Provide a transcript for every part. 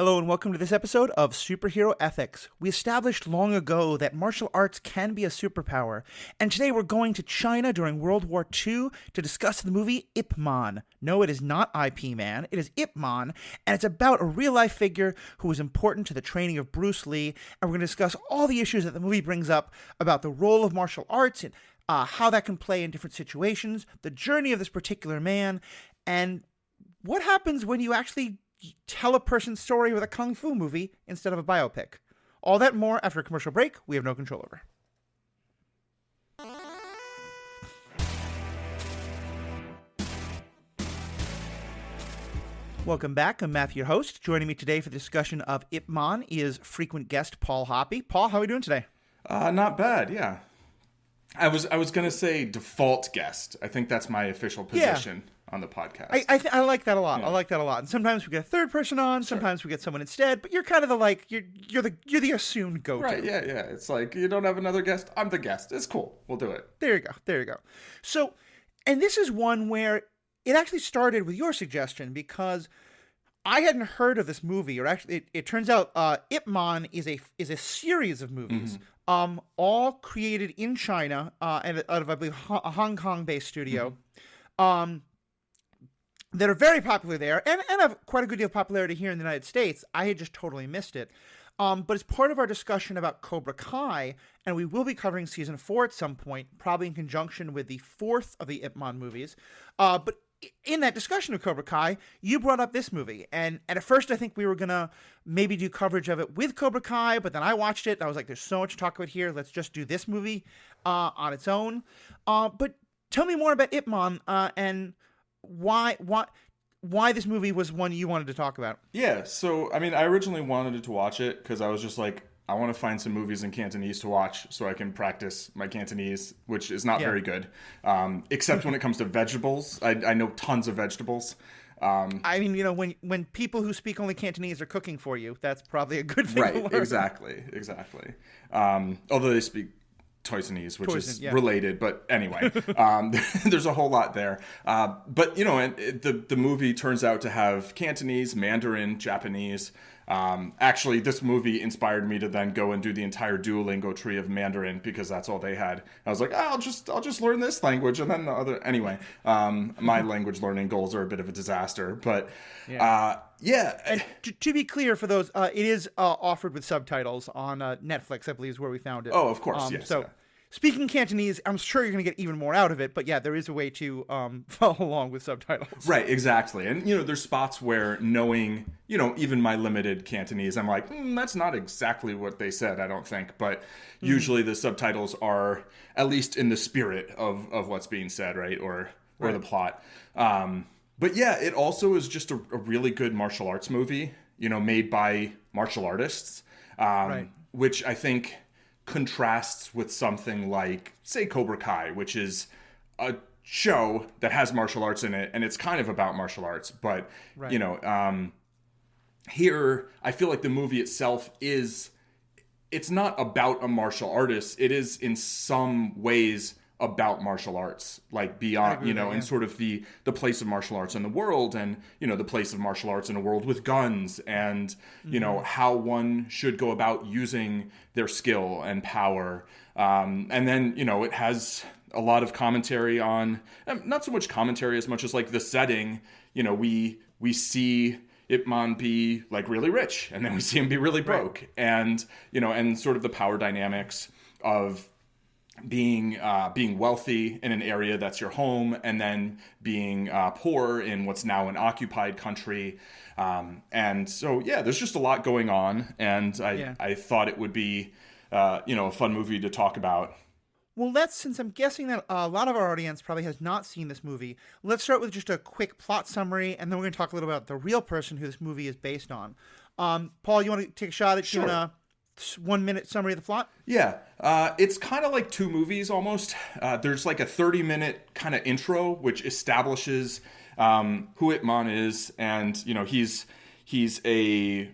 Hello and welcome to this episode of Superhero Ethics. We established long ago that martial arts can be a superpower, and today we're going to China during World War II to discuss the movie Ip Man. No, it is not IP Man, it is Ip Man, and it's about a real-life figure who was important to the training of Bruce Lee, and we're going to discuss all the issues that the movie brings up about the role of martial arts and how that can play in different situations, the journey of this particular man, and what happens when you actually tell a person's story with a kung fu movie instead of a biopic. All that and more after a commercial break we have no control over. Welcome back. I'm Matthew, your host. Joining me today for the discussion of Ip Man is frequent guest Paul Hoppy. Paul, how are we doing today? Not bad, yeah. I was going to say default guest. I think that's my official position on the podcast. I like that a lot. Yeah. I like that a lot. And sometimes we get a third person on. Sometimes we get someone instead. But you're kind of the you're the assumed go-to. Right? Yeah. It's like you don't have another guest. I'm the guest. It's cool. We'll do it. There you go. So, and this is one where it actually started with your suggestion because I hadn't heard of this movie, or actually, it turns out Ip Man is a series of movies. All created in China, and out of, I believe, a Hong Kong-based studio, that are very popular there, and have quite a good deal of popularity here in the United States. I had just totally missed it. But as part of our discussion about Cobra Kai, and we will be covering Season 4 at some point, probably in conjunction with the fourth of the Ip Man movies, but in that discussion of Cobra Kai, you brought up this movie, and at first I think we were going to maybe do coverage of it with Cobra Kai, but then I watched it, and I was like, there's so much to talk about here, let's just do this movie on its own. But tell me more about Ip Man, and why this movie was one you wanted to talk about. Yeah, so, I mean, I originally wanted to watch it because I was just like, I want to find some movies in Cantonese to watch so I can practice my Cantonese, which is not very good, except when it comes to vegetables. I know tons of vegetables. I mean, when people who speak only Cantonese are cooking for you, that's probably a good thing to learn. Right, exactly. Although they speak Toisanese, which is related, but anyway, there's a whole lot there. But, the movie turns out to have Cantonese, Mandarin, Japanese. Actually, this movie inspired me to then go and do the entire Duolingo tree of Mandarin because that's all they had. I was like, I'll just learn this language and then the other. Anyway, my language learning goals are a bit of a disaster, but And to be clear for those, it is offered with subtitles on Netflix, I believe is where we found it. Oh, of course, yes. So. Speaking Cantonese, I'm sure you're going to get even more out of it, but yeah, there is a way to follow along with subtitles. Right, exactly. And, there's spots where knowing, even my limited Cantonese, I'm like, that's not exactly what they said, I don't think. But usually the subtitles are at least in the spirit of what's being said, right, or the plot. But yeah, it also is just a really good martial arts movie, made by martial artists, which I think contrasts with something like, say, Cobra Kai, which is a show that has martial arts in it, and it's kind of about martial arts. But, here, I feel like the movie itself it's not about a martial artist. It is, in some ways, about martial arts, like beyond, and sort of the place of martial arts in the world, and, the place of martial arts in a world with guns, and, how one should go about using their skill and power. And then, it has a lot of commentary on, not so much commentary as much as like the setting. We see Ip Man be like really rich, and then we see him be really broke, and, and sort of the power dynamics of being wealthy in an area that's your home, and then being poor in what's now an occupied country. And so, there's just a lot going on, and I thought it would be, a fun movie to talk about. Well, since I'm guessing that a lot of our audience probably has not seen this movie, let's start with just a quick plot summary, and then we're going to talk a little about the real person who this movie is based on. Paul, you want to take a shot at giving a 1-minute summary of the plot? Yeah. It's kind of like two movies almost. There's like a 30-minute kind of intro, which establishes who Ip Man is. And, he's a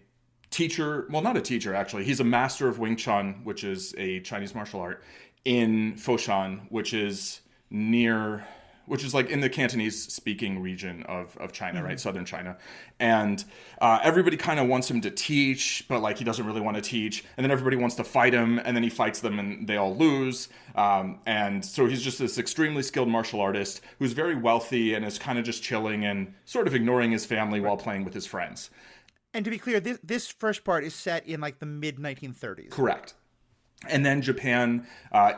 teacher. Well, not a teacher, actually. He's a master of Wing Chun, which is a Chinese martial art, in Foshan, which is near which is like in the Cantonese speaking region of China, right? Southern China. And everybody kind of wants him to teach, but like he doesn't really want to teach. And then everybody wants to fight him, and then he fights them and they all lose. And so he's just this extremely skilled martial artist who's very wealthy and is kind of just chilling and sort of ignoring his family while playing with his friends. And to be clear, this first part is set in like the mid 1930s. Correct. And then Japan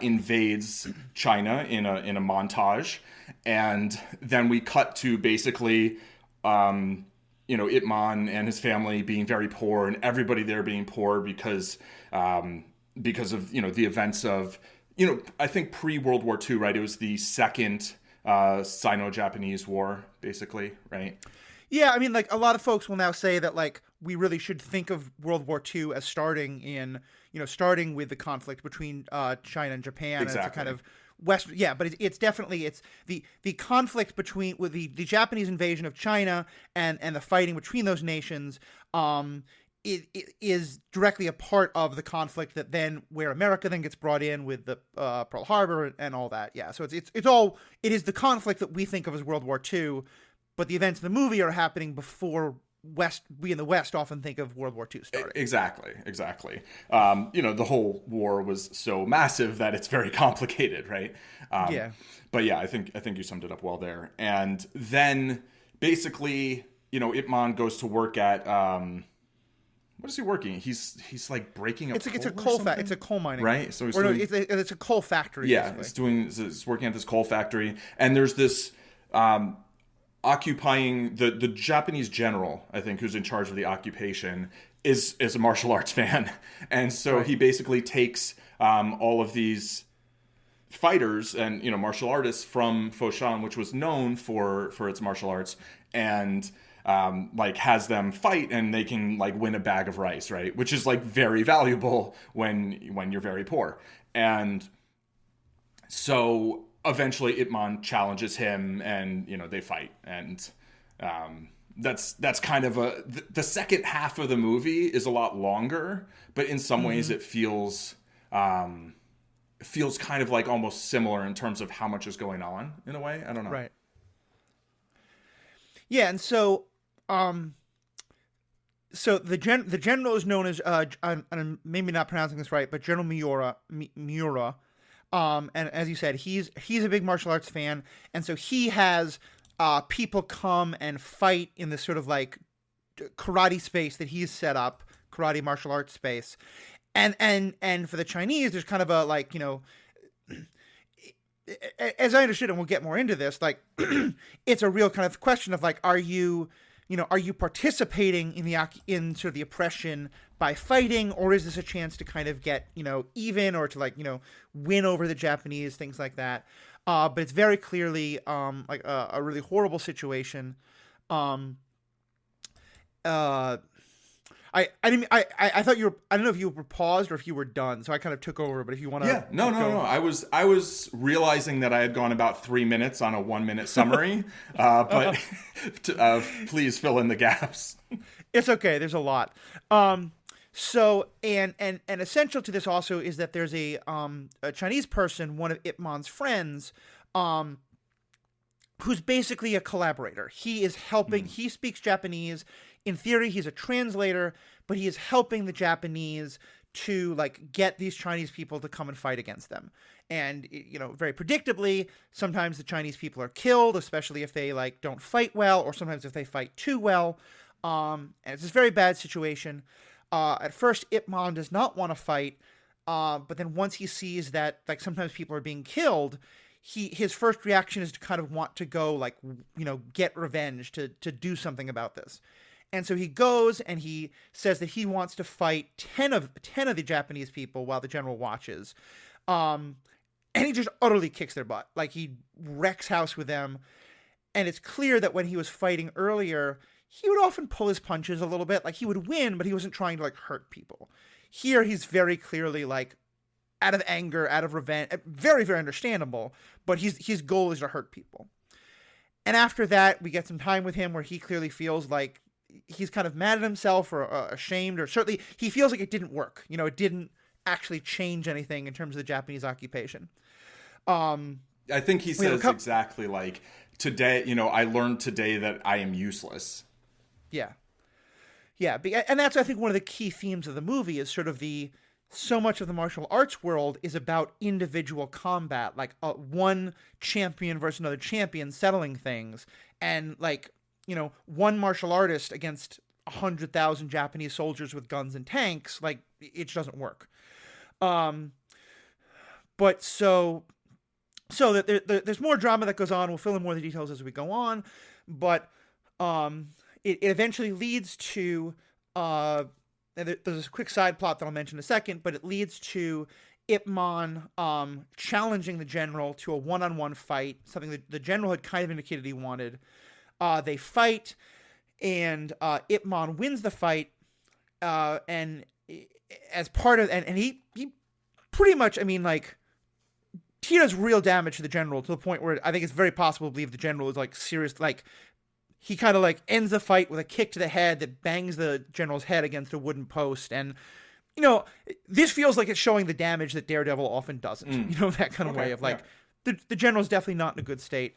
invades China in a montage, and then we cut to basically, Ip Man and his family being very poor, and everybody there being poor because of the events of I think pre-World War II, right? It was the second Sino-Japanese War, basically, right? Yeah, I mean, like a lot of folks will now say that like we really should think of World War II as starting with the conflict between China and Japan. Exactly. And it's a kind of Western, yeah, but it's definitely the conflict between with the Japanese invasion of China and the fighting between those nations. It is directly a part of the conflict that then where America then gets brought in with the Pearl Harbor and all that. Yeah, so it is the conflict that we think of as World War II. But the events in the movie are happening before we in the West often think of World War II starting. Exactly. The whole war was so massive that it's very complicated, right? Yeah. But yeah, I think you summed it up well there. And then basically, Ip Man goes to work at what is he working? He's like breaking up. It's a coal factory. It's a coal mining, right? So it's a coal factory. Yeah, he's working at this coal factory, and there's this. Occupying the Japanese general, I think, who's in charge of the occupation, is a martial arts fan, and so he basically takes all of these fighters and martial artists from Foshan, which was known for its martial arts, and has them fight, and they can like win a bag of rice, right? Which is like very valuable when you're very poor, and so. Eventually, Ip Man challenges him, and they fight, and that's kind of the second half of the movie is a lot longer, but in some ways it feels kind of like almost similar in terms of how much is going on in a way. I don't know. Right. Yeah, and so the general is known as I'm maybe not pronouncing this right, but General Miura. And as you said, he's a big martial arts fan, and so he has people come and fight in this sort of like karate space that he's set up, karate martial arts space, and for the Chinese, there's kind of a like as I understood it, and we'll get more into this, like it's a real kind of question of like, are you participating in sort of the oppression by fighting, or is this a chance to kind of get, even, or to like, win over the Japanese, things like that. But it's very clearly like a really horrible situation. I thought I don't know if you were paused or if you were done, so I kind of took over, but if you want to. Yeah, no. I was realizing that I had gone about 3 minutes on a 1 minute summary, but please fill in the gaps. It's okay. There's a lot. So and essential to this also is that there's a Chinese person, one of Ip Man's friends, who's basically a collaborator. He is helping. He speaks Japanese. In theory, he's a translator, but he is helping the Japanese to like get these Chinese people to come and fight against them. And very predictably, sometimes the Chinese people are killed, especially if they like don't fight well, or sometimes if they fight too well. And it's this very bad situation. At first, Ip Man does not want to fight, but then once he sees that like sometimes people are being killed, his first reaction is to kind of want to go like get revenge, to do something about this. And so he goes and he says that he wants to fight 10 of the Japanese people while the general watches. And he just utterly kicks their butt. Like he wrecks house with them. And it's clear that when he was fighting earlier, he would often pull his punches a little bit. Like he would win, but he wasn't trying to like hurt people. Here he's very clearly like out of anger, out of revenge. Very, very understandable. But his goal is to hurt people. And after that, we get some time with him where he clearly feels like he's kind of mad at himself or ashamed, or certainly he feels like it didn't work. It didn't actually change anything in terms of the Japanese occupation. And I think he says exactly like, today, I learned today that I am useless. Yeah. Yeah. And that's, I think, one of the key themes of the movie is sort of so much of the martial arts world is about individual combat, like one champion versus another champion settling things. And like, one martial artist against 100,000 Japanese soldiers with guns and tanks, like it just doesn't work. But so that there's more drama that goes on. We'll fill in more of the details as we go on, but it eventually leads to there's a quick side plot that I'll mention in a second, but it leads to Ip Man challenging the general to a one-on-one fight, something that the general had kind of indicated he wanted. They fight, and Ip Man wins the fight, and as part of and he pretty much, I mean, like, he does real damage to the general to the point where I think it's very possible to believe the general is like serious, like he kind of like ends the fight with a kick to the head that bangs the general's head against a wooden post. And, this feels like it's showing the damage that Daredevil often doesn't, that kind of way of like, the general's definitely not in a good state.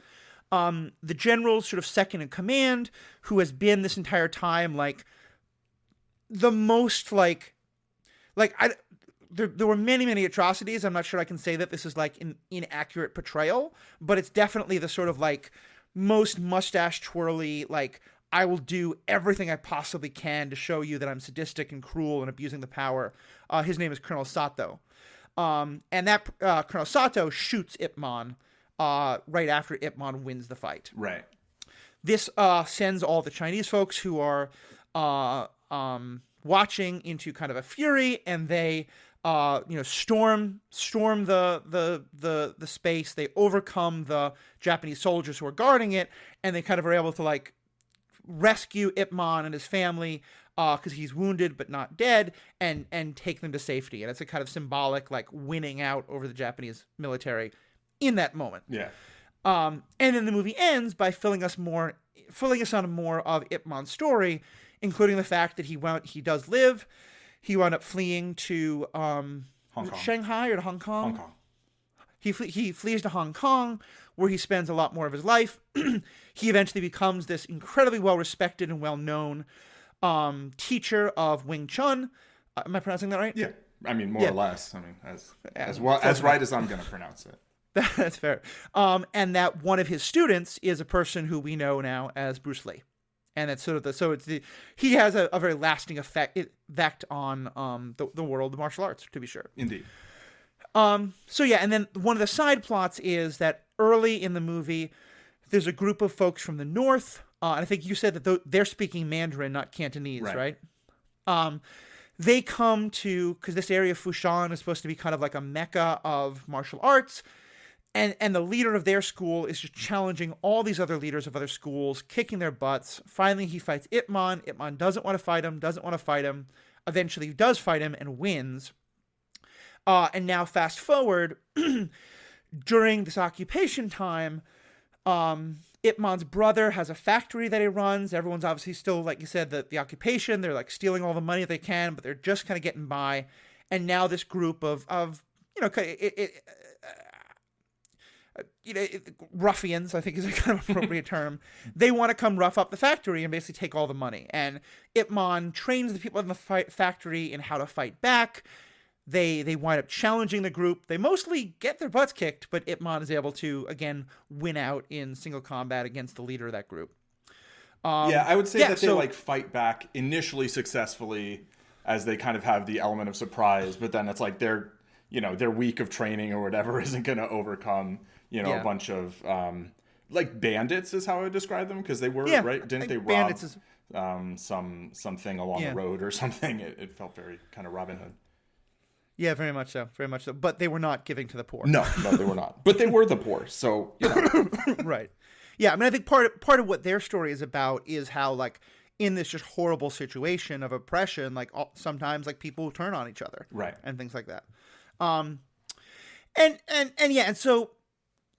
The general's sort of second in command, who has been this entire time, like, the most there were many, many atrocities. I'm not sure I can say that this is like an inaccurate portrayal, but it's definitely the sort of like most mustache twirly, like, I will do everything I possibly can to show you that I'm sadistic and cruel and abusing the power. His name is Colonel Sato. And that Colonel Sato shoots Ip Man right after Ip Man wins the fight. Right. This sends all the Chinese folks who are watching into kind of a fury, and they storm the space. They overcome the Japanese soldiers who are guarding it, and they kind of are able to like rescue Ip Man and his family because he's wounded but not dead, and take them to safety. And it's a kind of symbolic like winning out over the Japanese military in that moment. Yeah. And then the movie ends by filling us on more of Ip Man's story, including the fact that he does live. He wound up fleeing to Shanghai or to Hong Kong. Hong Kong. He flees to Hong Kong, where he spends a lot more of his life. He eventually becomes this incredibly well-respected and well-known teacher of Wing Chun. Am I pronouncing that right? Yeah. I mean, more or less. I mean, as right as I'm going to pronounce it. That's fair. And that one of his students is a person who we know now as Bruce Lee. And that's sort of he has a very lasting effect on the world of martial arts, to be sure. Indeed. So yeah, and then one of the side plots is that early in the movie, there's a group of folks from the north, and I think you said that they're speaking Mandarin, not Cantonese, right? They come to, because this area of Fushan is supposed to be kind of like a mecca of martial arts, and the leader of their school is just challenging all these other leaders of other schools, kicking their butts. Finally, he fights Ip Man. Ip Man doesn't want to fight him. Eventually, he does fight him and wins. And now, fast forward, during this occupation time, Ip Man's brother has a factory that he runs. Everyone's obviously still, like you said, the occupation. They're like stealing all the money they can, but they're just kind of getting by. And now this group of ruffians, I think is a kind of appropriate term. They want to come rough up the factory and basically take all the money. And Ip Man trains the people in the factory in how to fight back. They wind up challenging the group. They mostly get their butts kicked, but Ip Man is able to, again, win out in single combat against the leader of that group. I would say that they like fight back initially successfully, as they kind of have the element of surprise, but then it's like their week of training or whatever isn't going to overcome, a bunch of like bandits is how I would describe them, because they were, right? Didn't they rob something along the road or something? It felt very kind of Robin Hood. Yeah, very much so. Very much so. But they were not giving to the poor. No, they were not. But they were the poor, so, Right. Yeah, I mean, I think part of what their story is about is how, like, in this just horrible situation of oppression, like, sometimes, like, people turn on each other. Right. And things like that.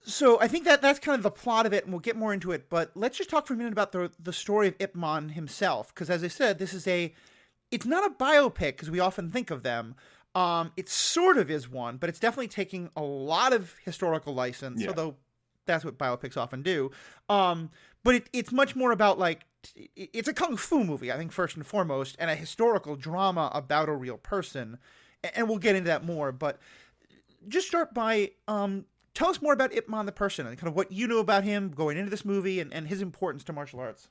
So I think that's kind of the plot of it, and we'll get more into it. But let's just talk for a minute about the story of Ip Man himself, because as I said, it's not a biopic as we often think of them. It sort of is one, but it's definitely taking a lot of historical license, although that's what biopics often do. But it's much more about like, it's a kung fu movie, I think, first and foremost, and a historical drama about a real person. And we'll get into that more, but just start by tell us more about Ip Man the person and kind of what you know about him going into this movie and his importance to martial arts.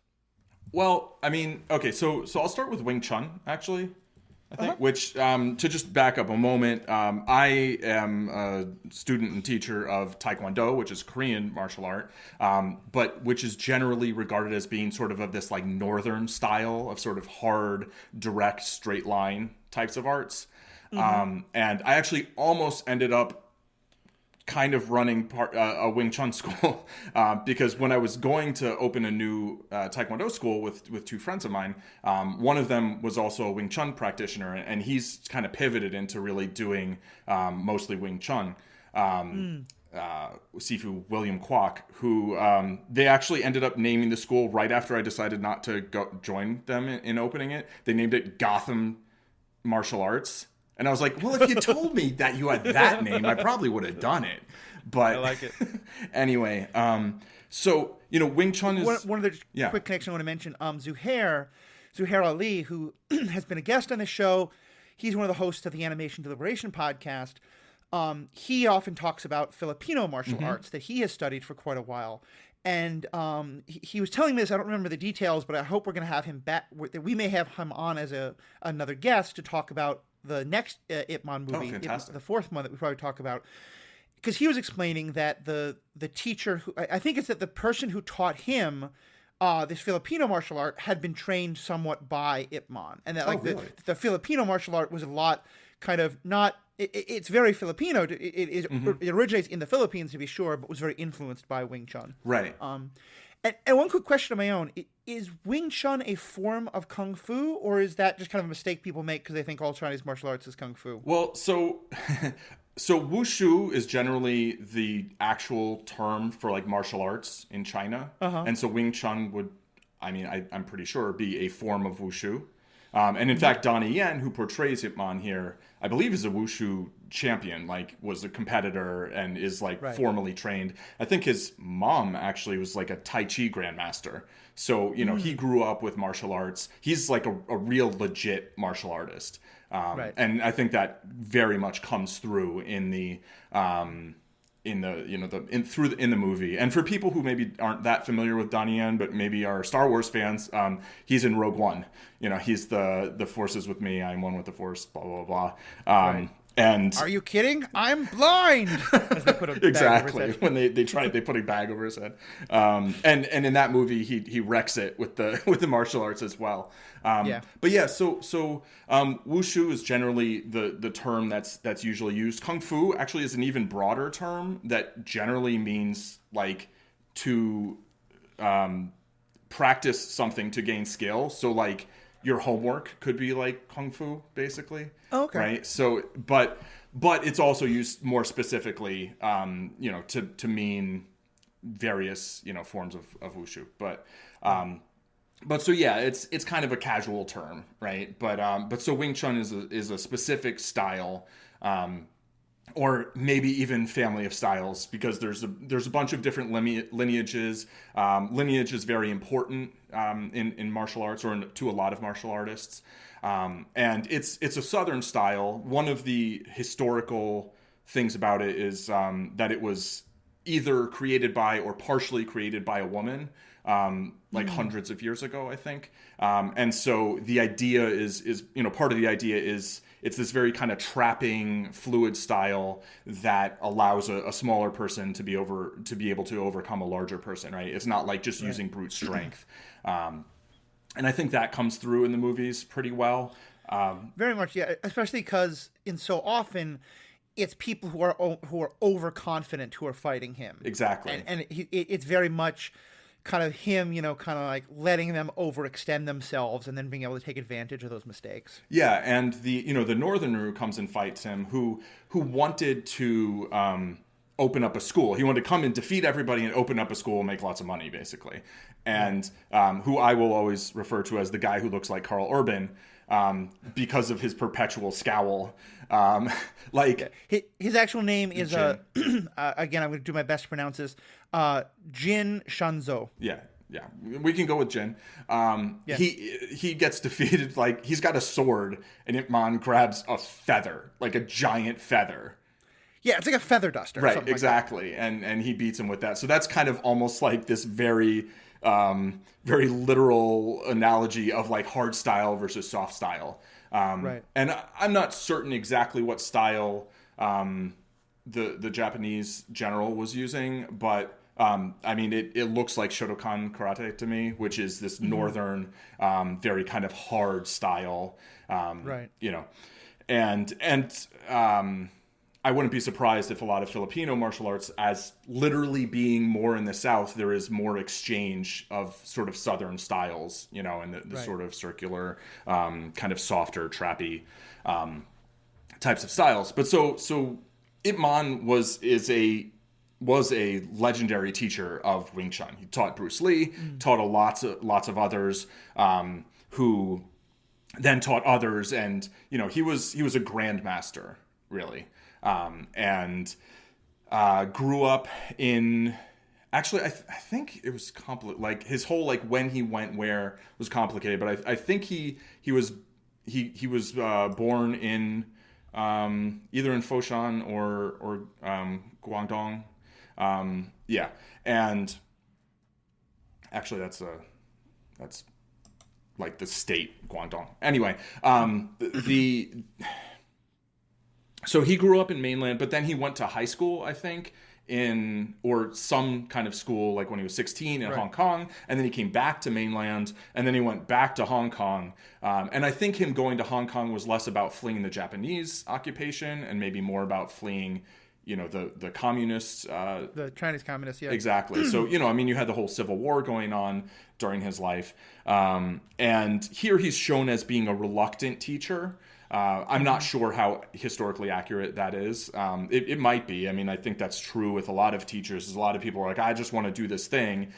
Well, I mean, okay, so I'll start with Wing Chun, actually, I think, which, to just back up a moment, I am a student and teacher of Taekwondo, which is Korean martial art, but which is generally regarded as being sort of this like northern style of sort of hard, direct, straight line types of arts. And I actually almost ended up kind of running a Wing Chun school because when I was going to open a new Taekwondo school with two friends of mine, one of them was also a Wing Chun practitioner, and he's kind of pivoted into really doing mostly Wing Chun. Sifu William Kwok, who they actually ended up naming the school right after I decided not to go join them in opening it. They named it Gotham Martial Arts. And I was like, well, if you told me that you had that name, I probably would have done it. But I like it. Anyway, so, Wing Chun is... One of the quick connections I want to mention, Zuhair Ali, who has been a guest on the show, he's one of the hosts of the Animation Deliberation podcast. He often talks about Filipino martial arts that he has studied for quite a while. And he was telling me this, I don't remember the details, but I hope we're going to have him back, that we may have him on as another guest to talk about the next Ip Man movie, the fourth one that we probably talk about, because he was explaining that the teacher, who I think it's that the person who taught him this Filipino martial art had been trained somewhat by Ip Man, and that the Filipino martial art was a lot kind of not. It's very Filipino. It originates in the Philippines, to be sure, but was very influenced by Wing Chun. Right. And one quick question of my own. Is Wing Chun a form of Kung Fu, or is that just kind of a mistake people make because they think all Chinese martial arts is Kung Fu? Well, so Wushu is generally the actual term for like martial arts in China. And so Wing Chun would, I'm pretty sure, be a form of Wushu. And in fact, Donnie Yen, who portrays Ip Man here, I believe is a Wushu champion, like was a competitor and is like formally trained. I think his mom actually was like a Tai Chi grandmaster. So, he grew up with martial arts. He's like a real legit martial artist. And I think that very much comes through in the movie. And for people who maybe aren't that familiar with Donnie Yen, but maybe are Star Wars fans, he's in Rogue One. He's the Force is with me, I'm one with the Force, blah blah blah. And are you kidding? I'm blind. As they put a exactly bag over his head. When they put a bag over his head. And in that movie he wrecks it with the martial arts as well. But yeah, so Wushu is generally the term that's usually used. Kung Fu actually is an even broader term that generally means like to practice something to gain skill. So like your homework could be like Kung Fu, basically. Oh, okay. Right. So, but it's also used more specifically, to mean various, forms of Wushu. But so yeah, it's kind of a casual term, right? But so Wing Chun is a specific style, or maybe even family of styles, because there's a bunch of different lineages. Lineage is very important in martial arts, or to a lot of martial artists. And it's a Southern style. One of the historical things about it is that it was either created by or partially created by a woman, hundreds of years ago, I think. And so the idea is part of the idea is it's this very kind of trapping, fluid style that allows a smaller person to be able to overcome a larger person, right? It's not like just using brute strength. And I think that comes through in the movies pretty well. Very much, yeah. Especially because so often it's people who are overconfident who are fighting him. Exactly. And it's very much kind of him, kind of like letting them overextend themselves and then being able to take advantage of those mistakes. Yeah, and the northerner who comes and fights him, who wanted to open up a school. He wanted to come and defeat everybody and open up a school and make lots of money, basically. And who I will always refer to as the guy who looks like Carl Urban. because of his perpetual scowl. His actual name is Jin. again, I'm going to do my best to pronounce this. Jin Shanzo. Yeah. Yeah, we can go with Jin. He gets defeated. Like, he's got a sword, and Ip Man grabs a feather, like a giant feather. Yeah, it's like a feather duster. Or right, exactly. And he beats him with that. So that's kind of almost like this very, very literal analogy of like hard style versus soft style. Right. And I'm not certain exactly what style the Japanese general was using, but I mean, it looks like Shotokan karate to me, which is this northern, very kind of hard style, right. You know, and I wouldn't be surprised if a lot of Filipino martial arts, as literally being more in the South, there is more exchange of sort of Southern styles, you know, and the right. sort of circular, kind of softer, trappy, types of styles. But so Ip Man was a legendary teacher of Wing Chun. He taught Bruce Lee, taught lots of others, who then taught others, and you know he was a grandmaster really, and grew up in. Actually, I think it was complicated. Like his whole like when he went where was complicated, but I think he was born in either in Foshan or Guangdong. Yeah, and actually that's like the state Guangdong. Anyway, so he grew up in mainland, but then he went to high school, I think, or some kind of school like when he was 16 in right. Hong Kong, and then he came back to mainland, and then he went back to Hong Kong. And I think him going to Hong Kong was less about fleeing the Japanese occupation and maybe more about fleeing, you know, the communists, the Chinese communists, yeah, exactly. So, you know, I mean, you had the whole Civil War going on during his life, and here he's shown as being a reluctant teacher. I'm not sure how historically accurate that is. It might be. I mean, I think that's true with a lot of teachers. There's a lot of people who are like, I just want to do this thing.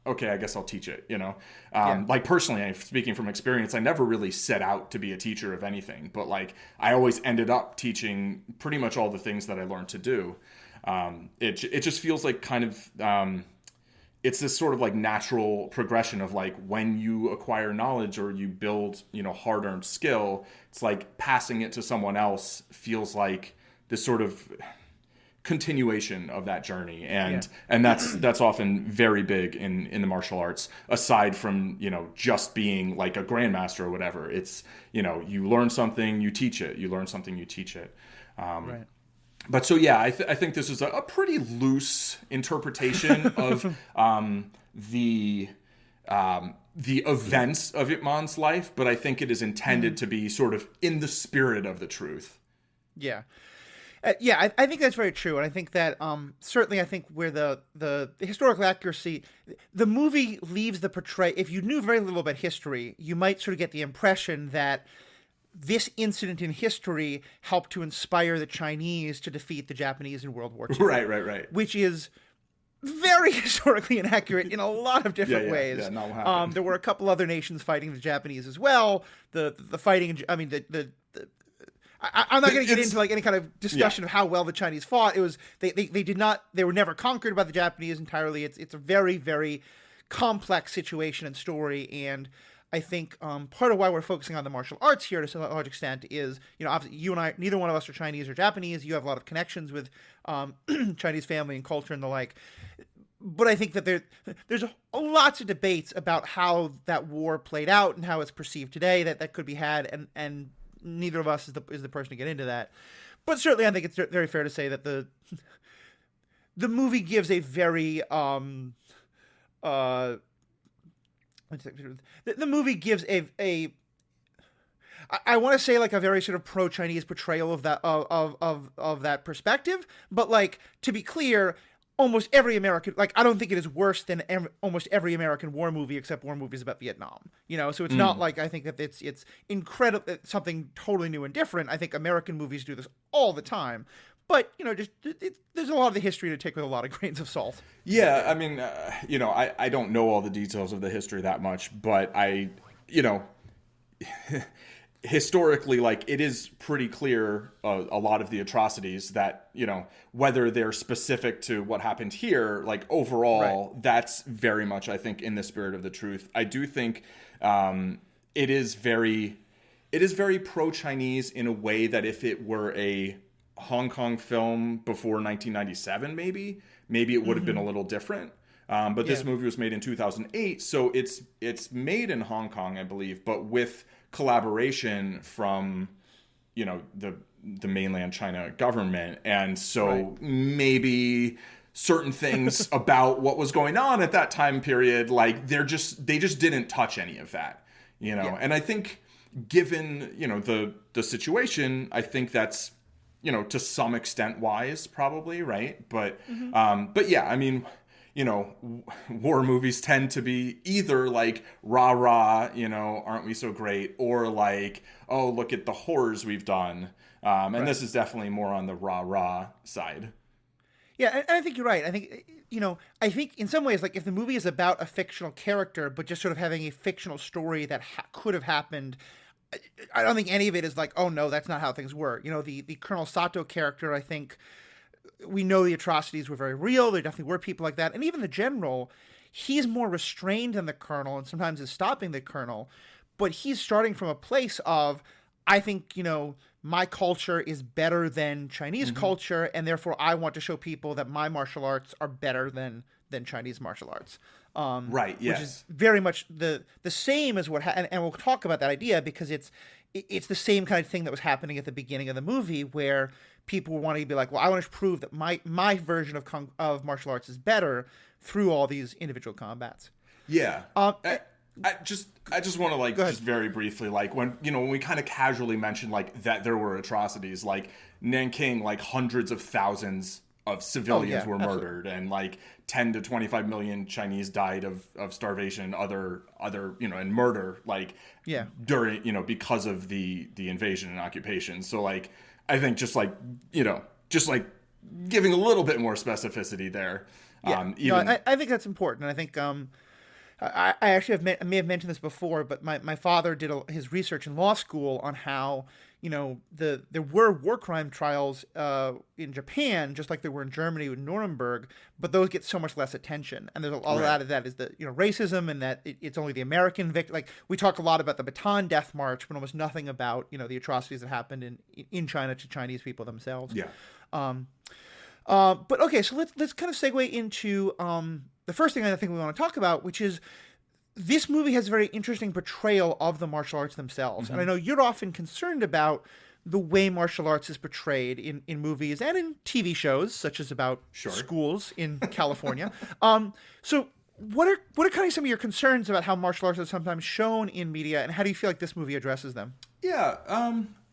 Okay, I guess I'll teach it, you know? Like personally, speaking from experience, I never really set out to be a teacher of anything, but like I always ended up teaching pretty much all the things that I learned to do. It just feels like kind of, it's this sort of like natural progression of like when you acquire knowledge or you build, you know, hard-earned skill, it's like passing it to someone else feels like this sort of continuation of that journey, and that's often very big in the martial arts, aside from, you know, just being like a grandmaster or whatever. It's, you know, you learn something, you teach it, you learn something, you teach it. Right. But so yeah, I think this is a pretty loose interpretation of the events of Ip Man's life, but I think it is intended to be sort of in the spirit of the truth. Yeah. I think that's very true, and I think that certainly I think where the historical accuracy, the movie leaves the portray. If you knew very little about history, you might sort of get the impression that this incident in history helped to inspire the Chinese to defeat the Japanese in World War II. Right. Which is very historically inaccurate in a lot of different ways. Yeah, not what happened. There were a couple other nations fighting the Japanese as well. The fighting, I mean, I'm not going to get into like any kind of discussion of how well the Chinese fought. It was they were never conquered by the Japanese entirely. It's a very, very complex situation and story, and I think part of why we're focusing on the martial arts here to a large extent is, you know, obviously you and I, neither one of us are Chinese or Japanese. You have a lot of connections with Chinese family and culture and the like. But I think that there's lots of debates about how that war played out and how it's perceived today that could be had, and neither of us is the person to get into that. But certainly I think it's very fair to say that the movie gives a very the movie gives a I want to say like a very sort of pro-Chinese portrayal of that of that perspective, but like, to be clear, almost every American, like, I don't think it is worse than almost every American war movie except war movies about Vietnam, you know? So it's not like I think that it's incredible, something totally new and different. I think American movies do this all the time. But, you know, just there's a lot of the history to take with a lot of grains of salt. Yeah, I mean, you know, I don't know all the details of the history that much, but you know, historically, like, it is pretty clear, a lot of the atrocities that, whether they're specific to what happened here, like, overall, Right. that's very much, I think, in the spirit of the truth. I do think it is very pro-Chinese in a way that if it were a Hong Kong film before 1997, maybe it would have been a little different. But this movie was made in 2008, so it's made in Hong Kong, I believe, but with collaboration from, the mainland China government. And so maybe certain things about what was going on at that time period, like, they just didn't touch any of that, And I think, given, the situation, I think that's, to some extent wise, probably, right? But yeah, I mean, war movies tend to be either like rah rah, aren't we so great, or like, oh, look at the horrors we've done. And this is definitely more on the rah rah side. Yeah, and I think you're right. I think, I think in some ways, like, if the movie is about a fictional character, but just sort of having a fictional story that could have happened, I don't think any of it is like, oh no, that's not how things were. The Colonel Sato character, I think, we know the atrocities were very real. There definitely were people like that. And even the general, he's more restrained than the colonel and sometimes is stopping the colonel. But he's starting from a place of, I think, my culture is better than Chinese culture, and therefore I want to show people that my martial arts are better than Chinese martial arts. Right, yes. Which is very much the same as what and we'll talk about that idea because it's the same kind of thing that was happening at the beginning of the movie where people were wanting to be like, well, I want to prove that my version of martial arts is better through all these individual combats. Yeah. I just want to, like, just very briefly, like, when we kind of casually mentioned, like, that there were atrocities, like Nanking, like, hundreds of thousands of civilians were murdered, and like 10 to 25 million Chinese died of starvation, other and murder, like, during, because of the invasion and occupation. So, like, I think just like giving a little bit more specificity there. I think that's important. And I think I actually may have mentioned this before, but my father did his research in law school on how there were war crime trials in Japan, just like there were in Germany with Nuremberg, but those get so much less attention. And there's a lot of that is the racism, and that it's only the American victim. Like, we talk a lot about the Bataan Death March, but almost nothing about the atrocities that happened in China to Chinese people themselves. Yeah. But okay, so let's kind of segue into the first thing I think we want to talk about, which is this movie has a very interesting portrayal of the martial arts themselves. And I know you're often concerned about the way martial arts is portrayed in movies and in TV shows, such as about schools in California. So what are kind of some of your concerns about how martial arts is sometimes shown in media, and how do you feel like this movie addresses them? Yeah,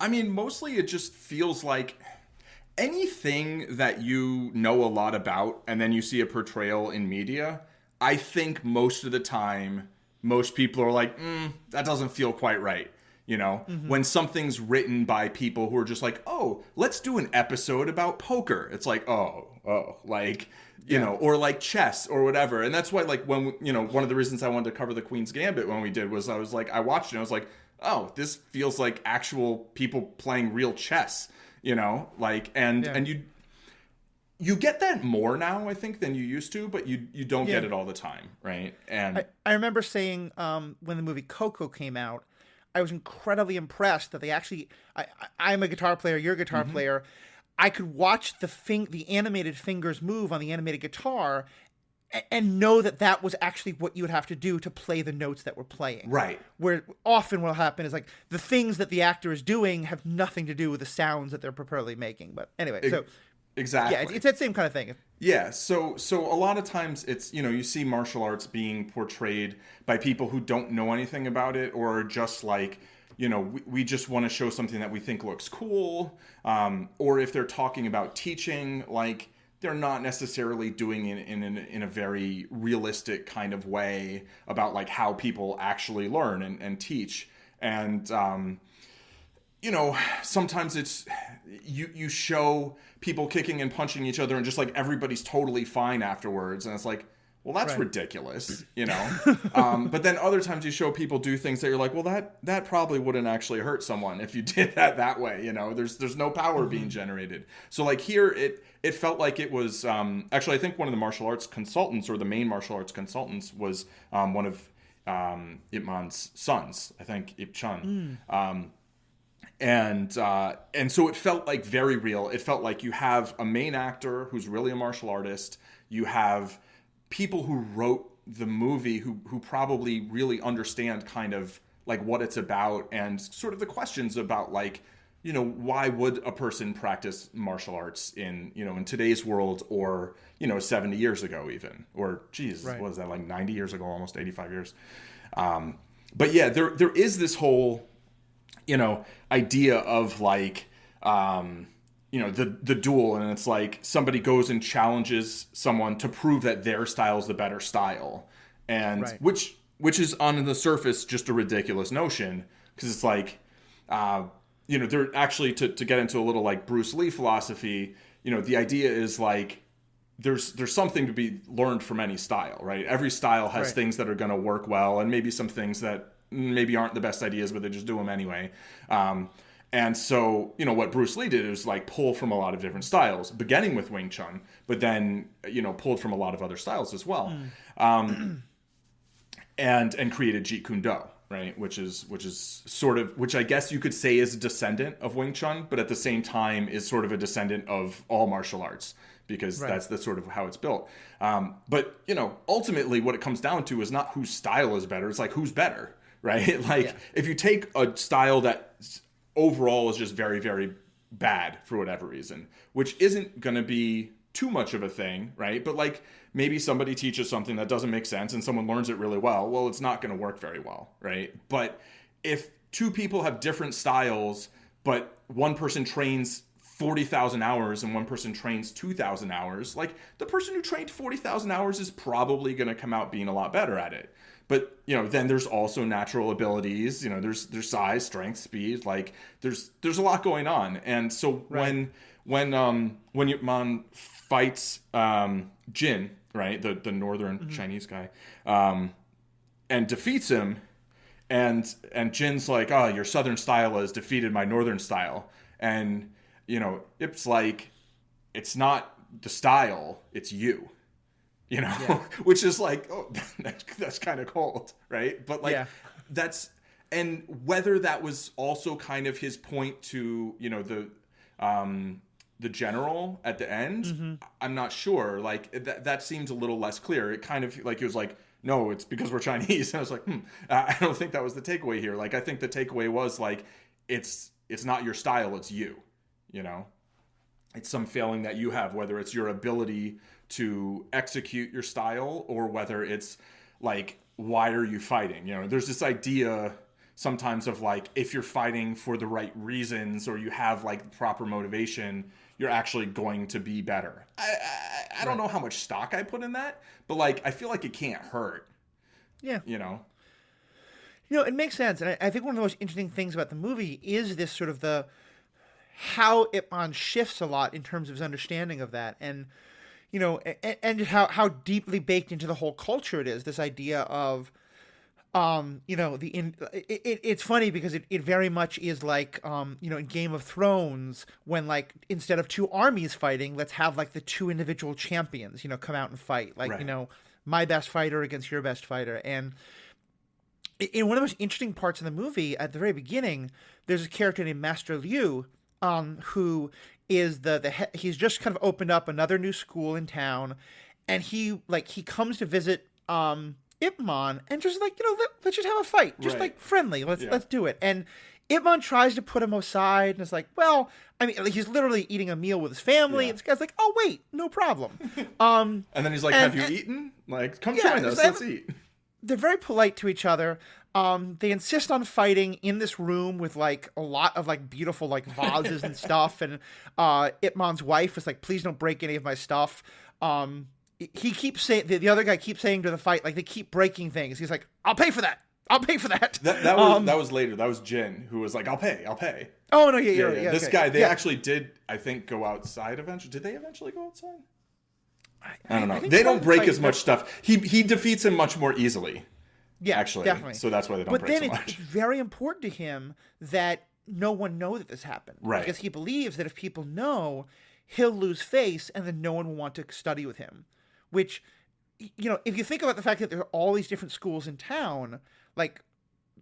I mean, mostly it just feels like anything that you know a lot about and then you see a portrayal in media, I think most of the time, most people are like, that doesn't feel quite right. When something's written by people who are just like, oh, let's do an episode about poker. It's like, like, or like chess or whatever. And that's why, like, when, one of the reasons I wanted to cover the Queen's Gambit when we did was I was like, I watched it and I was like, oh, this feels like actual people playing real chess. And you get that more now, I think, than you used to, but you don't get it all the time, right? And I remember saying when the movie Coco came out, I was incredibly impressed that they actually. I'm a guitar player. You're a guitar player. I could watch the animated fingers move on the animated guitar, and know that was actually what you would have to do to play the notes that we're playing. Right. Where often what'll happen is, like, the things that the actor is doing have nothing to do with the sounds that they're purportedly making. But anyway, so exactly. Yeah, it's that same kind of thing. Yeah. So a lot of times it's, you see martial arts being portrayed by people who don't know anything about it, or just like, we just want to show something that we think looks cool. Or if they're talking about teaching, like, they're not necessarily doing it in a very realistic kind of way about, like, how people actually learn and teach. And, sometimes it's, you show people kicking and punching each other and just, like, everybody's totally fine afterwards. And it's like, well, that's Right. ridiculous, you know? But then other times you show people do things that you're like, well, that probably wouldn't actually hurt someone if you did that way, you know? There's no power being generated. So like here, it felt like it was, actually, I think one of the martial arts consultants, or the main martial arts consultants, was one of Ip Man's sons, I think Ip Chun. And so it felt like very real. It felt like you have a main actor who's really a martial artist. You have people who wrote the movie who probably really understand kind of like what it's about, and sort of the questions about, like, you know, why would a person practice martial arts in, you know, in today's world, or, you know, 70 years ago even, or geez, Right. what was that, like 90 years ago, almost 85 years. But yeah, there is this whole, you know, idea of like, you know, the duel, and it's like somebody goes and challenges someone to prove that their style is the better style, and Right. which is on the surface just a ridiculous notion, because it's like, you know, they're actually, to get into a little like Bruce Lee philosophy, you know, the idea is like there's something to be learned from any style, right? Every style has Right. things that are going to work well, and maybe some things that maybe aren't the best ideas, but they just do them anyway. And so, you know, what Bruce Lee did is like pull from a lot of different styles, beginning with Wing Chun, but then, you know, pulled from a lot of other styles as well. And created Jeet Kune Do, right? Which is sort of, which I guess you could say is a descendant of Wing Chun, but at the same time is sort of a descendant of all martial arts, because Right. that's sort of how it's built. But, you know, ultimately what it comes down to is not whose style is better. It's like, who's better, right? Like, Yeah. if you take a style that overall is just very, very bad for whatever reason, which isn't going to be too much of a thing, right? But like, maybe somebody teaches something that doesn't make sense and someone learns it really well, it's not going to work very well, right? But if two people have different styles, but one person trains 40,000 hours and one person trains 2,000 hours, like, the person who trained 40,000 hours is probably going to come out being a lot better at it. But, you know, then there's also natural abilities, you know, there's size, strength, speed, like there's a lot going on. And so Right. when Ip Man fights Jin, right, the northern Chinese guy, and defeats him, and Jin's like, oh, your southern style has defeated my northern style. And, you know, Ip's like, it's not the style, it's you. You know, Yeah. which is like, oh, that's kind of cold, right? But like, Yeah. that's, and whether that was also kind of his point to, you know, the general at the end, I'm not sure. Like, that seems a little less clear. It kind of like, he was like, no, it's because we're Chinese. And I was like, I don't think that was the takeaway here. Like, I think the takeaway was like, it's not your style, it's you, you know? It's some failing that you have, whether it's your ability to execute your style, or whether it's like, why are you fighting? You know, there's this idea sometimes of like, if you're fighting for the right reasons, or you have like proper motivation, you're actually going to be better. I don't know how much stock I put in that, but like, I feel like it can't hurt, Yeah. you know? You know, it makes sense. And I think one of the most interesting things about the movie is this sort of how Ip Man shifts a lot in terms of his understanding of that. And, you know, and how deeply baked into the whole culture it is, this idea of, you know, it's funny because it very much is like, you know, in Game of Thrones, when like, instead of two armies fighting, let's have like the two individual champions, you know, come out and fight, like, Right. you know, my best fighter against your best fighter. And in one of the most interesting parts of the movie, at the very beginning, there's a character named Master Liu, who is he's just kind of opened up another new school in town, and he comes to visit Ip Man, and just like, you know, let's just have a fight, just Right. like friendly, let's do it. And Ip Man tries to put him aside, and it's like, well, I mean, he's literally eating a meal with his family. Yeah. And this guy's like, oh wait, no problem. And then he's like, And- have you eaten? Like, come Yeah, join us, it's like- let's eat. They're very polite to each other. They insist on fighting in this room with like a lot of like beautiful like vases and stuff. And Ip Man's wife is like, please don't break any of my stuff. He keeps saying, the other guy keeps saying to the fight, like, they keep breaking things. He's like, I'll pay for that. I'll pay for that. That was later. That was Jin, who was like, I'll pay. Oh no, yeah. This okay. guy, they Yeah. actually did, I think, go outside eventually. Did they eventually go outside? I don't know. I think They don't break fight, as much stuff. He defeats him much more easily. Yeah, actually, definitely. So that's why they don't but break then so much. It's very important to him that no one know that this happened, Right? Because he believes that if people know, he'll lose face, and then no one will want to study with him. Which, if you think about the fact that there are all these different schools in town, like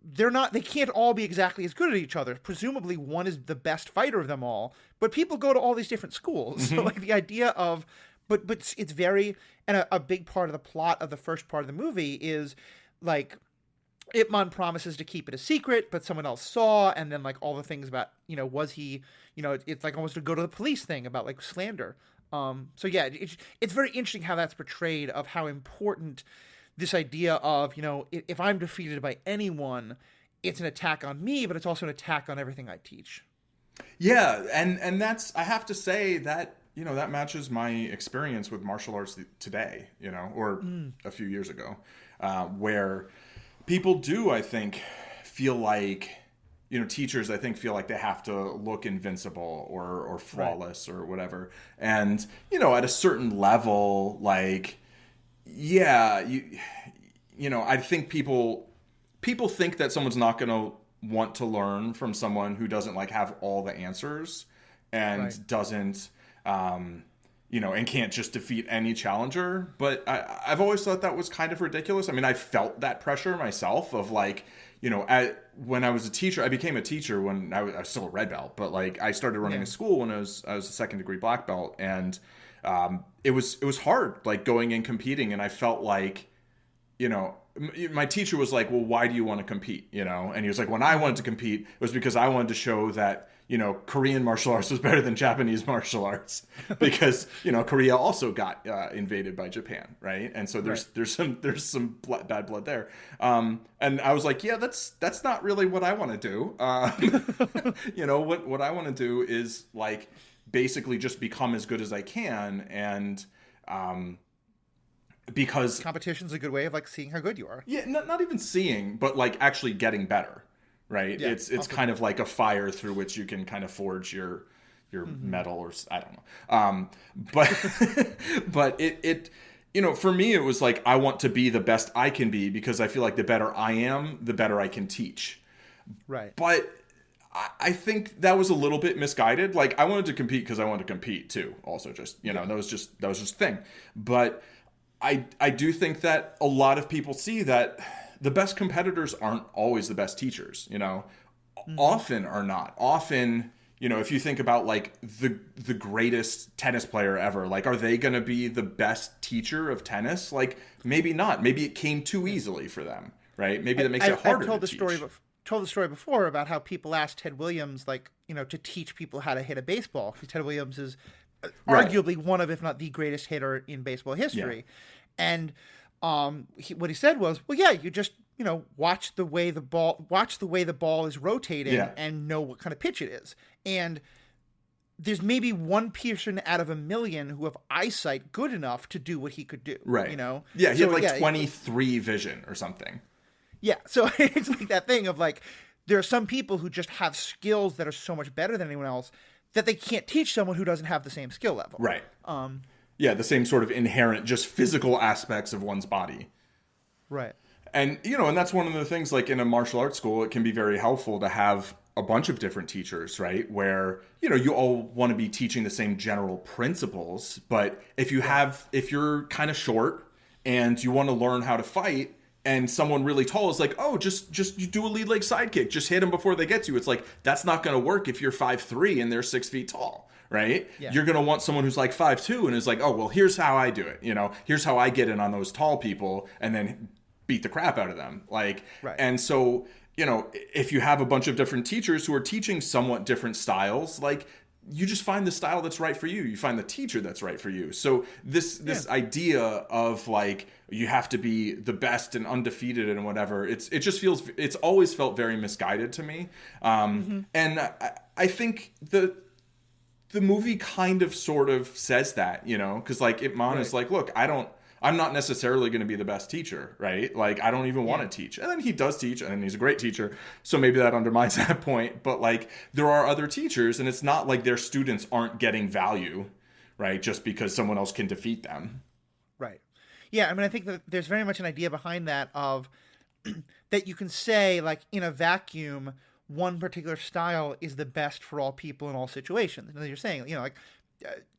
they can't all be exactly as good at each other. Presumably, one is the best fighter of them all, but people go to all these different schools. Mm-hmm. So, like the idea of, but it's very, and a big part of the plot of the first part of the movie is like Ip Man promises to keep it a secret, but someone else saw, and then like all the things about, was he, it's like almost a go to the police thing about like slander. So yeah, it's very interesting how that's portrayed, of how important this idea of, if I'm defeated by anyone, it's an attack on me, but it's also an attack on everything I teach. Yeah, and that's, I have to say that, that matches my experience with martial arts today, or a few years ago, where people do, I think, feel like, teachers, I think, feel like they have to look invincible or flawless, right, or whatever. And, at a certain level, like, yeah, I think people think that someone's not going to want to learn from someone who doesn't like have all the answers and right, doesn't, and can't just defeat any challenger. But I've always thought that was kind of ridiculous. I mean, I felt that pressure myself of like, when I was a teacher, I became a teacher when I was still a red belt, but like I started running a school when I was a second degree black belt. And it was hard, like going and competing. And I felt like, my teacher was like, well, why do you want to compete? And he was like, when I wanted to compete, it was because I wanted to show that, Korean martial arts was better than Japanese martial arts because, Korea also got invaded by Japan. Right. And so there's some bad blood there. And I was like, yeah, that's not really what I want to do. What I want to do is like basically just become as good as I can. And, because competition's a good way of like seeing how good you are. Yeah, not even seeing, but like actually getting better, right? Yeah, it's kind of like a fire through which you can kind of forge your metal, or I don't know. But it for me it was like I want to be the best I can be because I feel like the better I am, the better I can teach. Right. But I think that was a little bit misguided. Like I wanted to compete because I wanted to compete too. Also, just that was just a thing. But I do think that a lot of people see that the best competitors aren't always the best teachers, often are not. Often, if you think about like the greatest tennis player ever, like, are they going to be the best teacher of tennis? Like, maybe not. Maybe it came too easily for them, right? Maybe that makes it harder to teach. Told the story before about how people asked Ted Williams, like, to teach people how to hit a baseball. Because Ted Williams is arguably one of, if not the greatest hitter in baseball history. Yeah. And what he said was, well, yeah, you just, watch the way the ball is rotating and know what kind of pitch it is. And there's maybe one person out of a million who have eyesight good enough to do what he could do. Right. Yeah, he had like 23 vision or something. Yeah. So it's like that thing of like, there are some people who just have skills that are so much better than anyone else that they can't teach someone who doesn't have the same skill level. Right. Yeah, the same sort of inherent, just physical aspects of one's body. Right. And, and that's one of the things, like in a martial arts school, it can be very helpful to have a bunch of different teachers, right? Where, you all want to be teaching the same general principles. But if you're kind of short and you want to learn how to fight, and someone really tall is like, oh, just you do a lead leg side kick. Just hit them before they get to you. It's like, that's not going to work if you're 5'3" and they're 6 feet tall. Right? Yeah. You're going to want someone who's like 5'2" and is like, oh, well, here's how I do it. Here's how I get in on those tall people and then beat the crap out of them. Like, right. And so, if you have a bunch of different teachers who are teaching somewhat different styles, like you just find the style that's right for you. You find the teacher that's right for you. So this idea of like, you have to be the best and undefeated and whatever, it's always felt very misguided to me. And I think the movie kind of sort of says that, because like Ip Man is like, look, I'm not necessarily going to be the best teacher, right? Like, I don't even want to teach. And then he does teach, and he's a great teacher. So maybe that undermines that point. But like, there are other teachers, and it's not like their students aren't getting value, right? Just because someone else can defeat them. Yeah, I mean, I think that there's very much an idea behind that of that you can say, like, in a vacuum, one particular style is the best for all people in all situations. And you're saying, like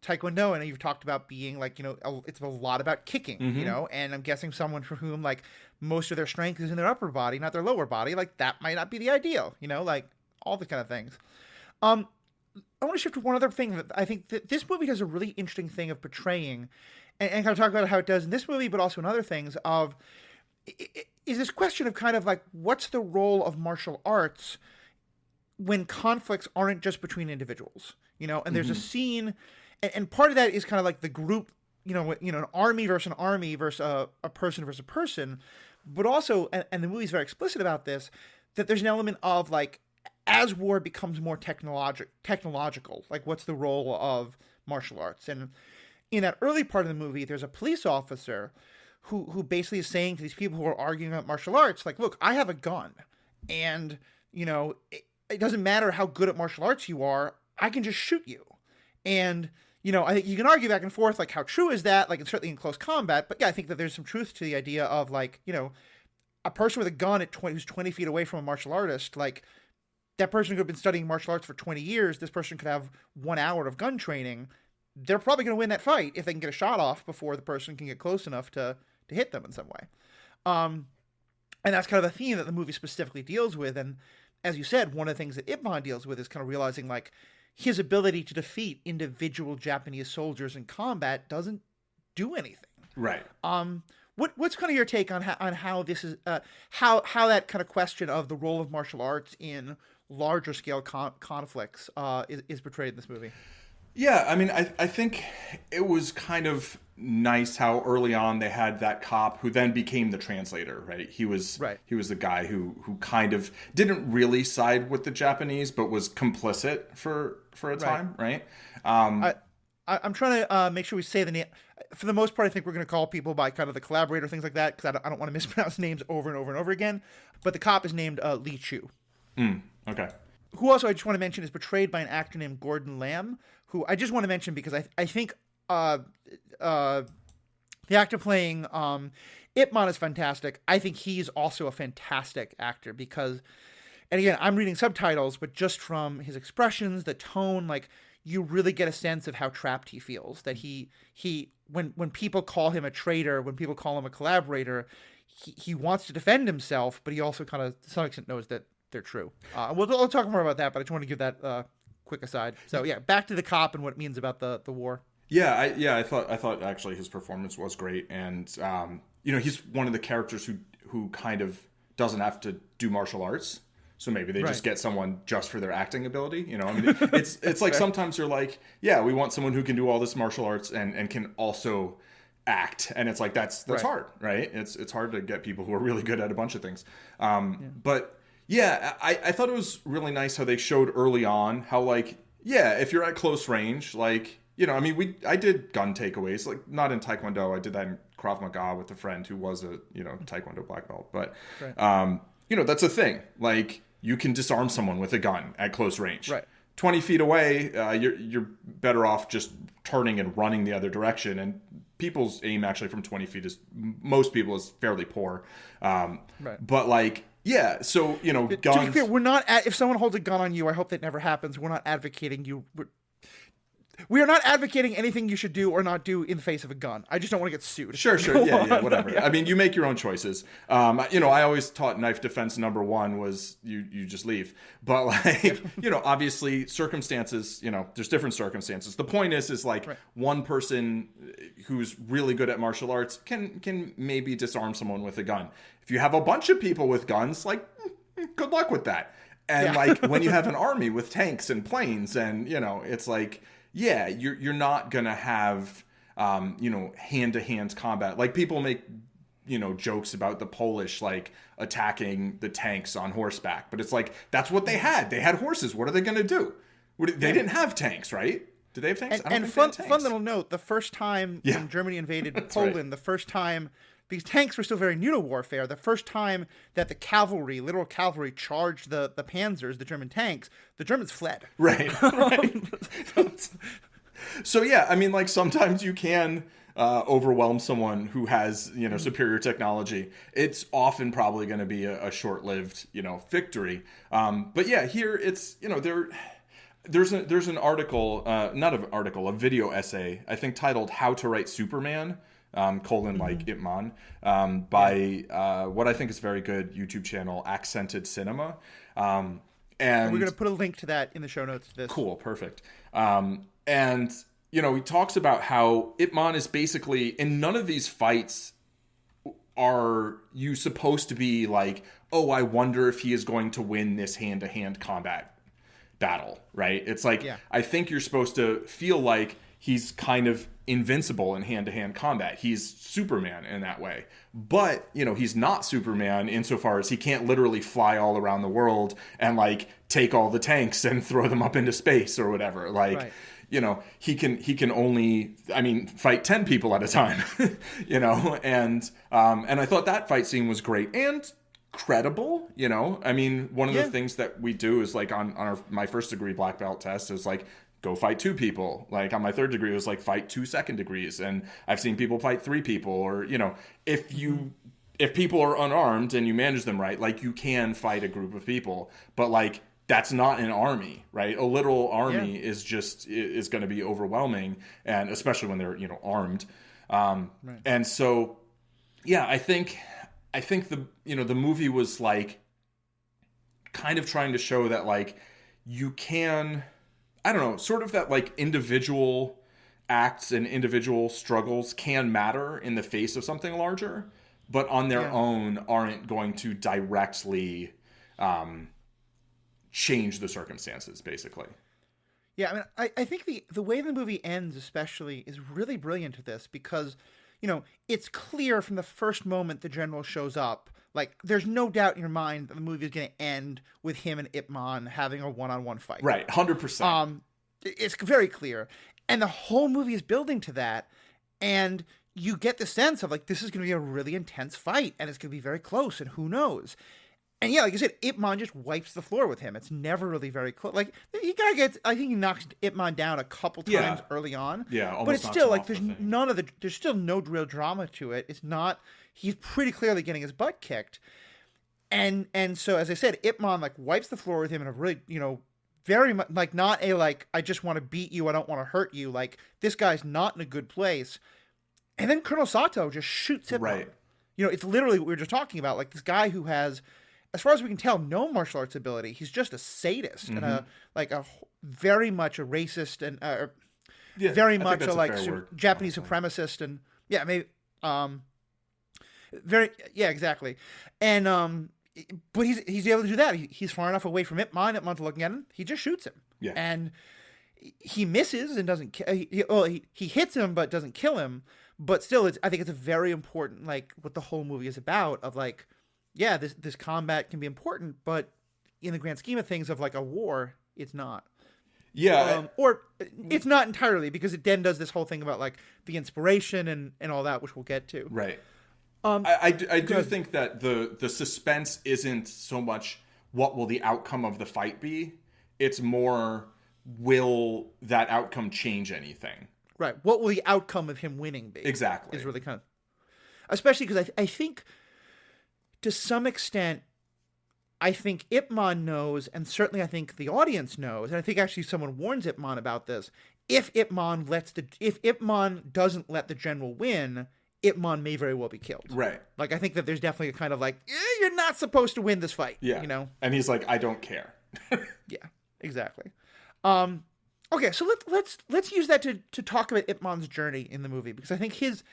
Taekwondo, I know you've talked about being like, it's a lot about kicking, and I'm guessing someone for whom like most of their strength is in their upper body, not their lower body, like that might not be the ideal, like all the kind of things. I want to shift to one other thing that I think that this movie does a really interesting thing of portraying, and kind of talk about how it does in this movie, but also in other things of, is this question of kind of like, what's the role of martial arts when conflicts aren't just between individuals, and there's a scene, and part of that is kind of like the group, an army versus a person versus a person, but also, and the movie's very explicit about this, that there's an element of like, as war becomes more technological, like what's the role of martial arts? And in that early part of the movie, there's a police officer who basically is saying to these people who are arguing about martial arts, like, look, I have a gun, and, it doesn't matter how good at martial arts you are, I can just shoot you. And, I think you can argue back and forth, like, how true is that? Like, it's certainly in close combat, but yeah, I think that there's some truth to the idea of, like, a person with a gun who's 20 feet away from a martial artist, like, that person could have been studying martial arts for 20 years, this person could have 1 hour of gun training, they're probably going to win that fight if they can get a shot off before the person can get close enough to hit them in some way. And that's kind of a theme that the movie specifically deals with. And as you said, one of the things that Ip Man deals with is kind of realizing like his ability to defeat individual Japanese soldiers in combat doesn't do anything. Right. What's kind of your take on how this is how that kind of question of the role of martial arts in larger scale conflicts is portrayed in this movie? Yeah, I mean, I think it was kind of nice how early on they had that cop who then became the translator, right? He was the guy who kind of didn't really side with the Japanese, but was complicit for a time, right? I'm trying to make sure we say the name. For the most part, I think we're going to call people by kind of the collaborator, things like that, because I don't want to mispronounce names over and over and over again. But the cop is named Lee Chu. Okay. Who also I just want to mention is portrayed by an actor named Gordon Lamb, who I just want to mention because I think the actor playing Ip Man is fantastic. I think he's also a fantastic actor because, and again, I'm reading subtitles, but just from his expressions, the tone, like you really get a sense of how trapped he feels. That he when people call him a traitor, when people call him a collaborator, he wants to defend himself, but he also kind of to some extent knows that they're true. We'll talk more about that, but I just want to give that quick aside. So yeah, back to the cop and what it means about the war. I thought actually his performance was great, and he's one of the characters who kind of doesn't have to do martial arts, so maybe they just get someone just for their acting ability. I mean, it's like sometimes you're like, yeah, we want someone who can do all this martial arts and can also act, and it's like that's hard, right? It's hard to get people who are really good at a bunch of things, but. Yeah, I thought it was really nice how they showed early on how, like, yeah, if you're at close range, like, I mean, I did gun takeaways, like, not in Taekwondo. I did that in Krav Maga with a friend who was a, Taekwondo black belt. But, that's a thing. Like, you can disarm someone with a gun at close range. Right. 20 feet away, you're better off just turning and running the other direction. And people's aim actually from 20 feet most people is fairly poor. But, like... Yeah, so, guns... To be clear, we're not... if someone holds a gun on you, I hope that never happens. We're not advocating you... We are not advocating anything you should do or not do in the face of a gun. I just don't want to get sued. Sure. Yeah, whatever. Yeah. I mean, you make your own choices. I always taught knife defense number one was you just leave. But, like, obviously circumstances, there's different circumstances. The point is like one person who's really good at martial arts can maybe disarm someone with a gun. If you have a bunch of people with guns, like, good luck with that. And, like, when you have an army with tanks and planes and, it's like... Yeah, you're not going to have, hand-to-hand combat. Like, people make, jokes about the Polish, like, attacking the tanks on horseback. But it's like, that's what they had. They had horses. What are they going to do? They didn't have tanks, right? Did they have tanks? And fun little note, the first time when Germany invaded Poland, the first time... These tanks were still very new to warfare. The first time that the cavalry, literal cavalry, charged the panzers, the German tanks, the Germans fled. Right. So, yeah, I mean, like, sometimes you can overwhelm someone who has, superior technology, it's often probably going to be a short-lived, victory. But yeah, here it's, there's an article, not an article, a video essay, I think titled "How to Write Superman." Like Ip Man, by what I think is a very good YouTube channel, Accented Cinema. And we're going to put a link to that in the show notes to this. Cool, perfect. And he talks about how Ip Man is basically, in none of these fights are you supposed to be like, oh, I wonder if he is going to win this hand-to-hand combat battle, right? It's like, I think you're supposed to feel like he's kind of invincible in hand-to-hand combat. He's Superman in that way. But, he's not Superman insofar as he can't literally fly all around the world and, like, take all the tanks and throw them up into space or whatever. Like, right. He can only, fight 10 people at a time, and I thought that fight scene was great and credible, one of the things that we do is, like, on my first degree black belt test is, like, go fight 2 people. Like, on my third degree, it was like fight 2 second degrees. And I've seen people fight 3 people, or, if people are unarmed and you manage them right, like, you can fight a group of people, but, like, that's not an army, right? A literal army is going to be overwhelming, and especially when they're, armed. Right. And so, I think the movie was, like, kind of trying to show that, like, you can, I don't know, sort of that, like, individual acts and individual struggles can matter in the face of something larger, but on their own aren't going to directly change the circumstances, basically. Yeah, I think the way the movie ends especially is really brilliant to this because, it's clear from the first moment the general shows up, like, there's no doubt in your mind that the movie is going to end with him and Ip Man having a one-on-one fight. Right, 100%. It's very clear. And the whole movie is building to that. And you get the sense of, like, this is going to be a really intense fight. And it's going to be very close. And who knows? And like I said, Ip Man just wipes the floor with him. It's never really very close. Like, he kind of gets, I think he knocks Ip Man down a couple times early on. Yeah, almost. But it's still, like, there's still no real drama to it. It's not, he's pretty clearly getting his butt kicked. And so, as I said, Ip Man, like, wipes the floor with him in a really, very much, like, not a, like, I just want to beat you, I don't want to hurt you. Like, this guy's not in a good place. And then Colonel Sato just shoots Ip Man. Right. It's literally what we were just talking about. Like, this guy who has, as far as we can tell, no martial arts ability. He's just a sadist and a very much a racist and very much a, like, Japanese supremacist and maybe exactly. And but he's able to do that. He's far enough away from Ip Man. Ip Man's looking at him. He just shoots him. Yeah. And he misses and doesn't. He hits him but doesn't kill him. But still, I think it's a very important, like, what the whole movie is about. Of, like, this combat can be important, but in the grand scheme of things, of, like, a war, it's not. Yeah. Or it's not entirely, because it then does this whole thing about, like, the inspiration and all that, which we'll get to. Right. I do think that the suspense isn't so much what will the outcome of the fight be. It's more, will that outcome change anything? Right. What will the outcome of him winning be? Exactly. Is really kind of, especially because I think to some extent, I think Ip Man knows, and certainly I think the audience knows, and I think actually someone warns Ip Man about this. If Ip Man doesn't let the general win, Ip Man may very well be killed. Right. Like, I think that there's definitely a kind of, like, you're not supposed to win this fight. Yeah. And he's like, I don't care. Yeah, exactly. Okay, so let's use that to talk about Ip Man's journey in the movie, because I think his,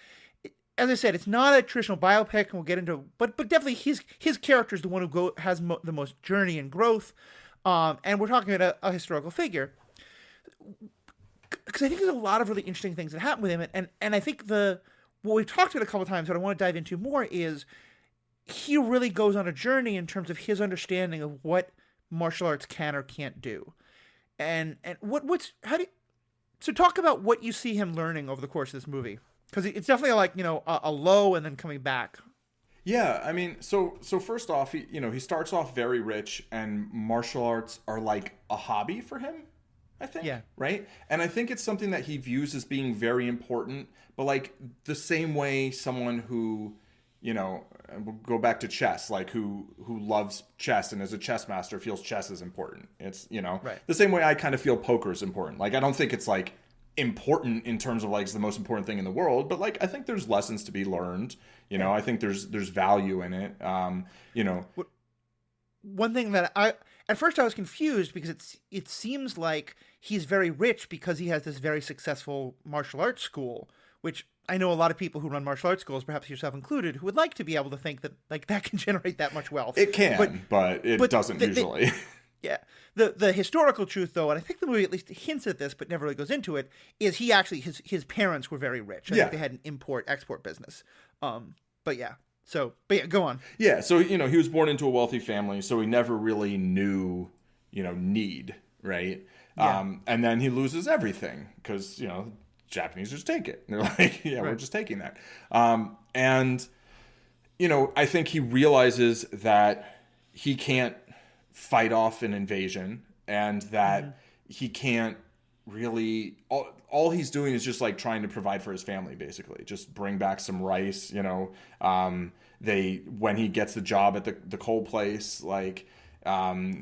as I said, it's not a traditional biopic, and we'll get into, but definitely his character is the one who has the most journey and growth, and we're talking about a historical figure, because I think there's a lot of really interesting things that happen with him, and I think what we've talked about a couple of times, what I want to dive into more is he really goes on a journey in terms of his understanding of what martial arts can or can't do. And so talk about what you see him learning over the course of this movie, because it's definitely like, a low and then coming back. Yeah, I mean, so first off, he starts off very rich, and martial arts are like a hobby for him, I think. Yeah. Right? And I think it's something that he views as being very important, but like the same way someone who, you know, we'll go back to chess, like who loves chess and as a chess master feels chess is important. It's, you know, Right. the same way I kind of feel poker is important. Like I don't think it's like important in terms of like it's the most important thing in the world, but like I think there's lessons to be learned. You know, I think there's value in it. You know, One thing that at first I was confused because it seems like he's very rich because he has this very successful martial arts school, which I know a lot of people who run martial arts schools, perhaps yourself included, who would like to be able to think that like that can generate that much wealth. it can, but it doesn't usually. Yeah. The historical truth, though, and I think the movie at least hints at this, but never really goes into it, is he actually his parents were very rich. I think they had an import-export business. But yeah, go on. Yeah, so you know he was born into a wealthy family, so he never really knew, you know, need, right? Yeah. And then he loses everything because you know Japanese just take it. They're like, yeah, we're Right. just taking that. And you know, I think he realizes that he can't fight off an invasion and that he can't really all he's doing is just like trying to provide for his family, basically just bring back some rice, you know. When he gets the job at the coal place, like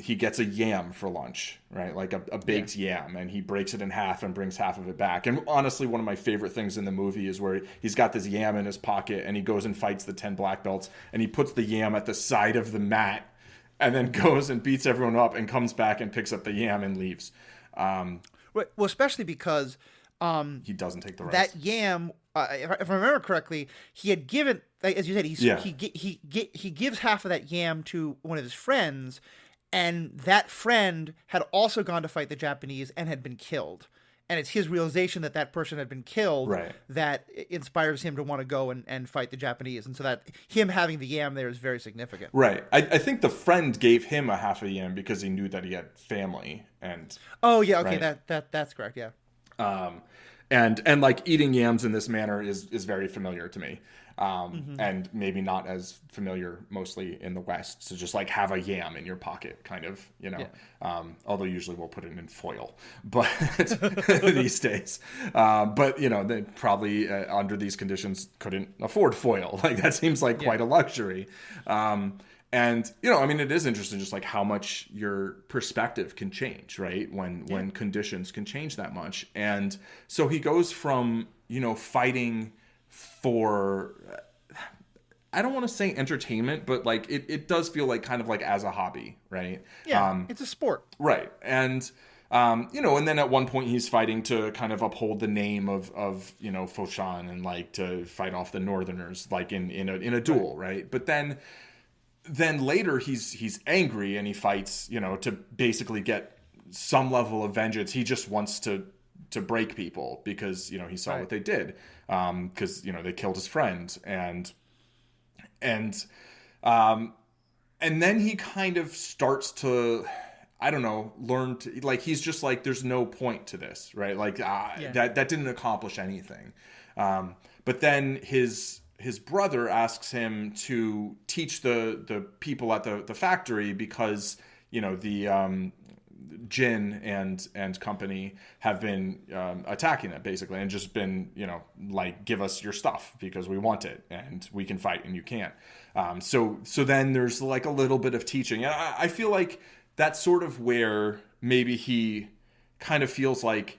he gets a yam for lunch, right? Like a baked yam, and he breaks it in half and brings half of it back. And honestly, one of my favorite things in the movie is where he's got this yam in his pocket and he goes and fights the 10 black belts and he puts the yam at the side of the mat and then goes and beats everyone up and comes back and picks up the yam and leaves. Right. Well, especially because He doesn't take the rice. that yam, if I remember correctly, he had given, like, as you said, he gives half of that yam to one of his friends, and that friend had also gone to fight the Japanese and had been killed. And it's his realization that that person had been killed that inspires him to want to go and fight the Japanese. And so that him having the yam there is very significant. Right. I think the friend gave him a half a yam because he knew that he had family. And Oh, yeah. Okay. Right. That's correct. Yeah. And like eating yams in this manner is very familiar to me. And maybe not as familiar mostly in the West. So just like have a yam in your pocket, kind of, you know, although usually we'll put it in foil, but these days, but you know, they probably under these conditions couldn't afford foil. Like that seems like quite a luxury. And, you know, I mean, it is interesting just like how much your perspective can change, right? When conditions can change that much. And so he goes from, you know, fighting for, I don't want to say entertainment, but like it does feel like kind of like as a hobby, right? Yeah, it's a sport. Right. And, you know, and then at one point he's fighting to kind of uphold the name of you know, Foshan and like to fight off the Northerners, like in a duel, right? But then later he's angry and he fights, you know, to basically get some level of vengeance. He just wants to break people because, you know, he saw what they did. Because, you know, they killed his friend and then he kind of starts to, I don't know, learn to, like, he's just like, there's no point to this, right? Like, that didn't accomplish anything. But then his brother asks him to teach the people at the factory because, you know, the Jin and company have been attacking it basically and just been, you know, like, give us your stuff because we want it and we can fight and you can't. So then there's like a little bit of teaching. And I feel like that's sort of where maybe he kind of feels like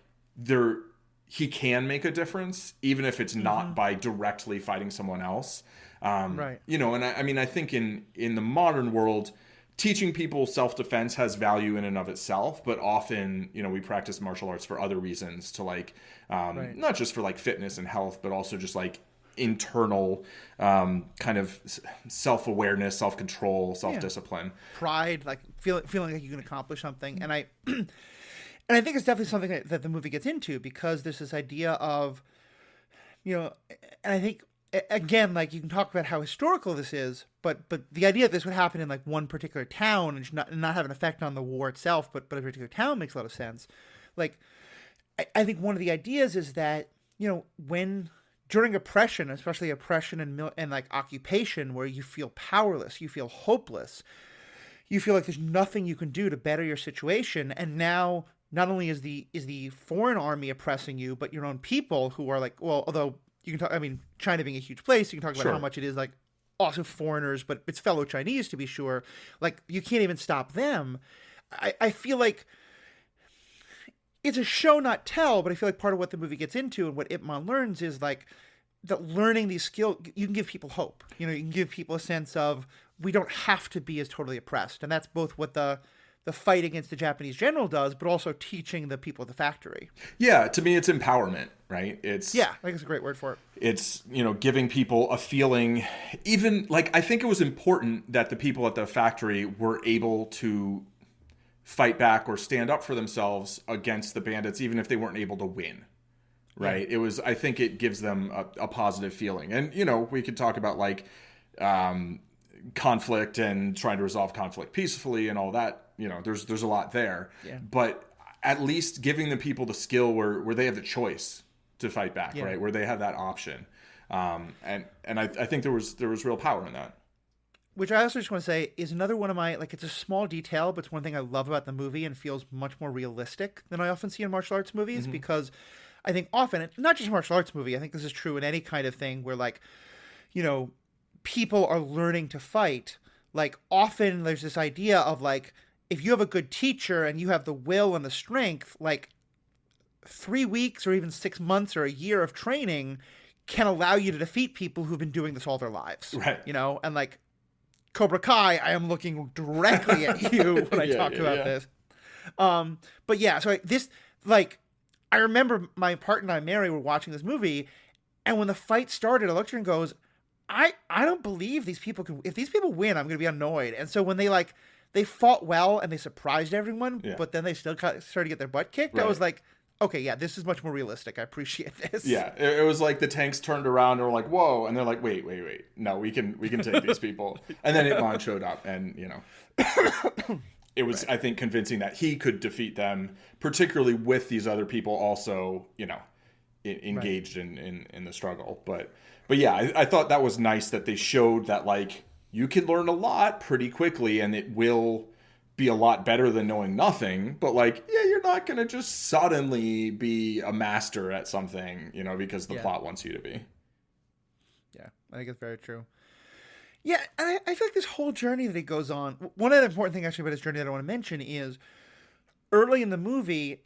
he can make a difference, even if it's not by directly fighting someone else. Right. You know, and I mean, I think in the modern world, teaching people self-defense has value in and of itself, but often, you know, we practice martial arts for other reasons to like, not just for like fitness and health, but also just like internal kind of self-awareness, self-control, self-discipline. Pride, like feeling like you can accomplish something. And I think it's definitely something that the movie gets into because there's this idea of, you know, and I think, again, like, you can talk about how historical this is, but the idea that this would happen in like one particular town and not have an effect on the war itself, but a particular town makes a lot of sense. Like, I think one of the ideas is that, you know, when during oppression, especially oppression and like occupation, where you feel powerless, you feel hopeless, you feel like there's nothing you can do to better your situation, and now not only is the foreign army oppressing you, but your own people who are like, well, although you can talk, I mean, China being a huge place, you can talk about Sure. how much it is like also foreigners, but it's fellow Chinese to be sure. Like you can't even stop them. I feel like it's a show not tell, but I feel like part of what the movie gets into and what Ip Man learns is like that learning these skills, you can give people hope. You know, you can give people a sense of we don't have to be as totally oppressed, and that's both what the fight against the Japanese general does, but also teaching the people at the factory. Yeah, to me, it's empowerment, right? It's I think it's a great word for it. It's, giving people a feeling, even like I think it was important that the people at the factory were able to fight back or stand up for themselves against the bandits, even if they weren't able to win. Right. It was, I think it gives them a positive feeling. And, we could talk about like conflict and trying to resolve conflict peacefully and all that. There's a lot there. Yeah. But at least giving the people the skill where they have the choice to fight back, right? Where they have that option. And I think there was real power in that. Which I also just want to say is another one of my, like, it's a small detail, but it's one thing I love about the movie and feels much more realistic than I often see in martial arts movies, because I think often, not just martial arts movie, I think this is true in any kind of thing where, like, people are learning to fight. Like, often there's this idea of, like, if you have a good teacher and you have the will and the strength, like 3 weeks or even 6 months or a year of training can allow you to defeat people who've been doing this all their lives. Right. And like Cobra Kai, I am looking directly at you when I talk about this. But yeah, so this, like, I remember my partner and I, Mary, were watching this movie, and when the fight started, I looked at her and goes, I don't believe these people can, if these people win, I'm going to be annoyed. And so when they fought well and they surprised everyone, but then they still started to get their butt kicked. Right. I was like, okay, yeah, this is much more realistic. I appreciate this. Yeah, it was like the tanks turned around and were like, whoa, and they're like, wait, no, we can take these people. And then Ip Man showed up, and it was, I think, convincing that he could defeat them, particularly with these other people also, engaged in the struggle. But yeah, I thought that was nice that they showed that, like, you can learn a lot pretty quickly, and it will be a lot better than knowing nothing. But, like, yeah, you're not going to just suddenly be a master at something, because the plot wants you to be. Yeah, I think it's very true. Yeah, and I feel like this whole journey that he goes on, one of the important things actually about his journey that I want to mention is early in the movie,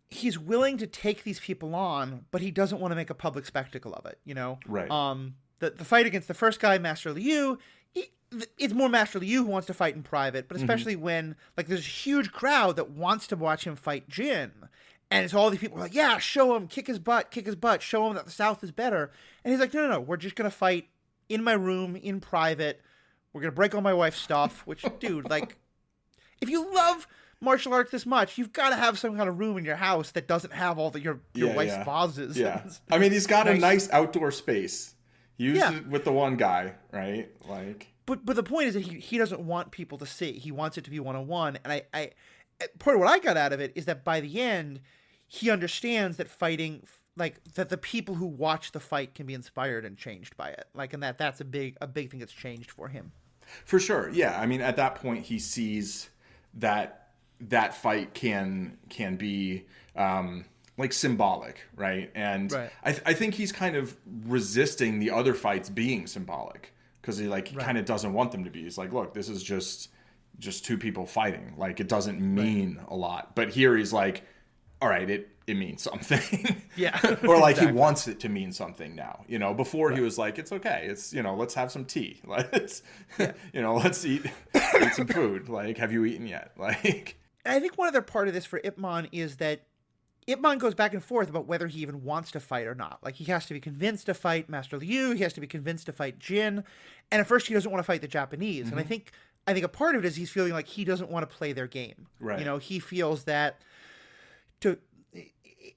he's willing to take these people on, but he doesn't want to make a public spectacle of it, Right. The fight against the first guy, Master Liu, it's more Master Liu who wants to fight in private, but especially when, like, there's a huge crowd that wants to watch him fight Jin. And it's all these people are like, yeah, show him, kick his butt, show him that the South is better. And he's like, no, we're just going to fight in my room, in private. We're going to break all my wife's stuff, which, dude, like, if you love martial arts this much, you've got to have some kind of room in your house that doesn't have all your wife's vases. Yeah. I mean, he's got a nice outdoor space. He used it with the one guy, right? Like, But the point is that he doesn't want people to see. He wants it to be one-on-one. And I part of what I got out of it is that by the end, he understands that fighting, like, that the people who watch the fight can be inspired and changed by it. Like, and that's a big thing that's changed for him. For sure. Yeah. I mean, at that point, he sees that fight can be like symbolic, right? And I think he's kind of resisting the other fights being symbolic. Because he kind of doesn't want them to be. He's like, look, this is just two people fighting. Like, it doesn't mean a lot. But here he's like, all right, it means something. Yeah. Or like he wants it to mean something now. Before he was like, it's okay. It's, let's have some tea. Let's, let's eat some food. Like, have you eaten yet? Like, I think one other part of this for Ip Man is that Ip Man goes back and forth about whether he even wants to fight or not. Like, he has to be convinced to fight Master Liu. He has to be convinced to fight Jin. And at first, he doesn't want to fight the Japanese. And I think a part of it is he's feeling like he doesn't want to play their game. Right. He feels that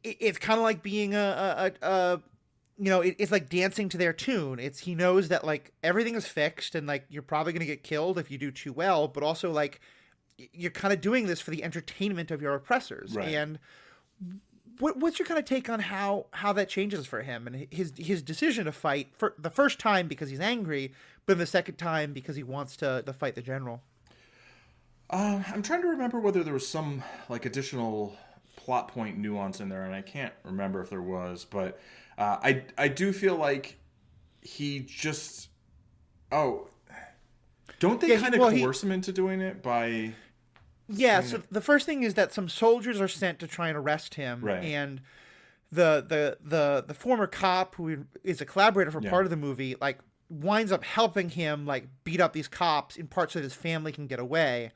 it's kind of like being it's like dancing to their tune. He knows that, like, everything is fixed and, like, you're probably going to get killed if you do too well. But also, like, you're kind of doing this for the entertainment of your oppressors. Right. And what's your kind of take on how that changes for him and his decision to fight for the first time because he's angry, but the second time because he wants to fight the general? I'm trying to remember whether there was some, like, additional plot point nuance in there, and I can't remember if there was, but I do feel like he just don't they kind of coerce him into doing it by so the first thing is that some soldiers are sent to try and arrest him, right. And the former cop who is a collaborator for part of the movie like winds up helping him like beat up these cops in part so that his family can get away.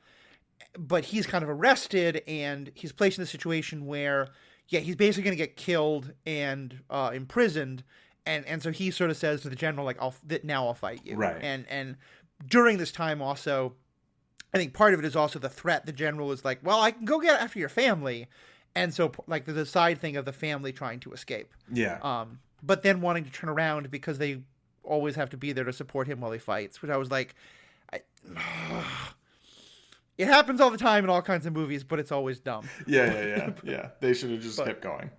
But he's kind of arrested and he's placed in a situation where, he's basically going to get killed and imprisoned. And so he sort of says to the general, like, I'll fight you. Right. And during this time also, I think part of it is also the threat. The general is like, well, I can go get after your family. And so like there's a side thing of the family trying to escape. Yeah. But then wanting to turn around because they always have to be there to support him while he fights, which I was like, it happens all the time in all kinds of movies, but it's always dumb. Yeah. They should have just kept going.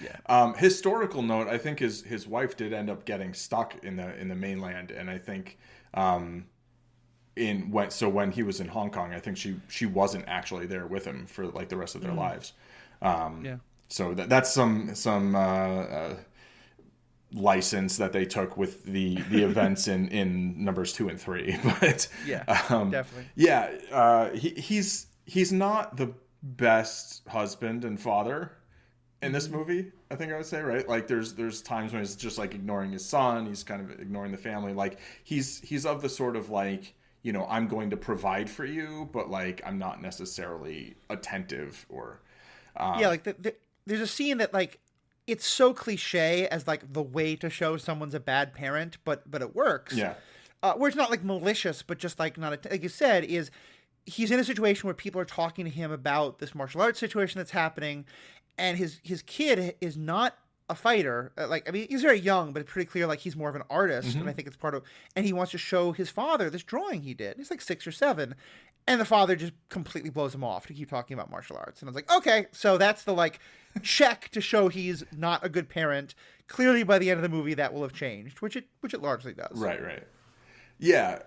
Yeah. Historical note, I think his wife did end up getting stuck in the mainland, and I think when he was in Hong Kong, I think she wasn't actually there with him for like the rest of their lives. So that's some license that they took with the events in numbers 2 and 3, but definitely. He's not the best husband and father in this movie, I think I would say, right? Like there's times when he's just like ignoring his son, he's kind of ignoring the family. Like he's of the sort of like, I'm going to provide for you, but like I'm not necessarily attentive or there's a scene that like it's so cliche as like the way to show someone's a bad parent, but it works. Yeah. Where it's not like malicious, but just like like you said, is he's in a situation where people are talking to him about this martial arts situation that's happening, and his kid is not a fighter. He's very young, but it's pretty clear like he's more of an artist, and I think it's part of. And he wants to show his father this drawing he did. He's like 6 or 7, and the father just completely blows him off to keep talking about martial arts. And I was like, okay, so that's the like check to show he's not a good parent. Clearly, by the end of the movie, that will have changed, which it largely does. Right. Yeah.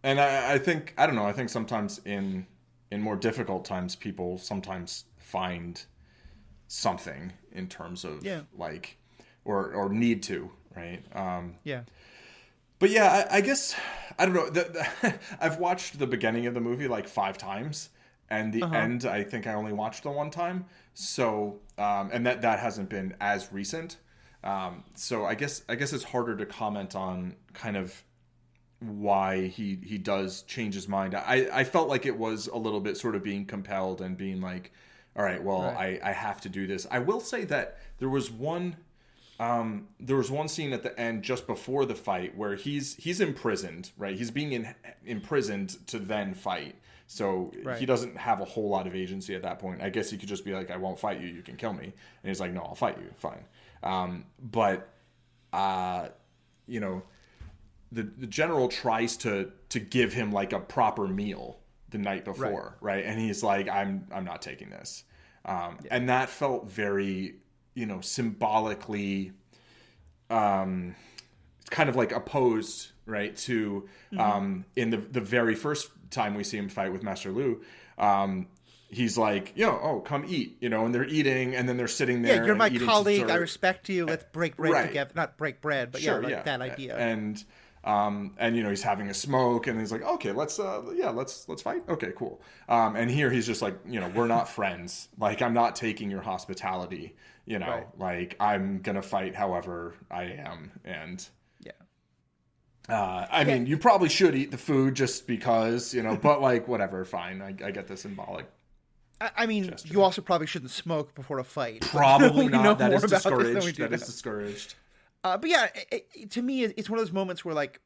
And I think, I don't know, I think sometimes in more difficult times, people sometimes find something in terms of like, or need to, right? But yeah, I guess, I don't know, I've watched the beginning of the movie like 5 times, and the end, I think I only watched the one time. So, and that hasn't been as recent. So I guess it's harder to comment on kind of why he does change his mind. I felt like it was a little bit sort of being compelled and being like, all right, well, right. I have to do this. I will say that there was one scene at the end just before the fight where he's imprisoned, right? He's being imprisoned to then fight. So he doesn't have a whole lot of agency at that point. I guess he could just be like, I won't fight you. You can kill me. And he's like, no, I'll fight you. Fine. But the general tries to give him like a proper meal the night before, right? And he's like, I'm not taking this. And that felt very, symbolically, it's kind of like opposed, right, to in the very first time we see him fight with Master Lu, he's like, come eat, and they're eating, and then they're sitting there. Yeah, you're my colleague. Dessert. I respect you. Let's break bread together. Not break bread, but that idea. And he's having a smoke, and he's like, okay, let's fight. Okay, cool. And here he's just like, we're not friends. Like, I'm not taking your hospitality. Like I'm gonna fight however I am, and I mean, you probably should eat the food just because, but like, whatever, fine. I get the symbolic. I mean, gesture. You also probably shouldn't smoke before a fight. Probably not. That is discouraged. That is discouraged. But yeah, to me, it's one of those moments where, like,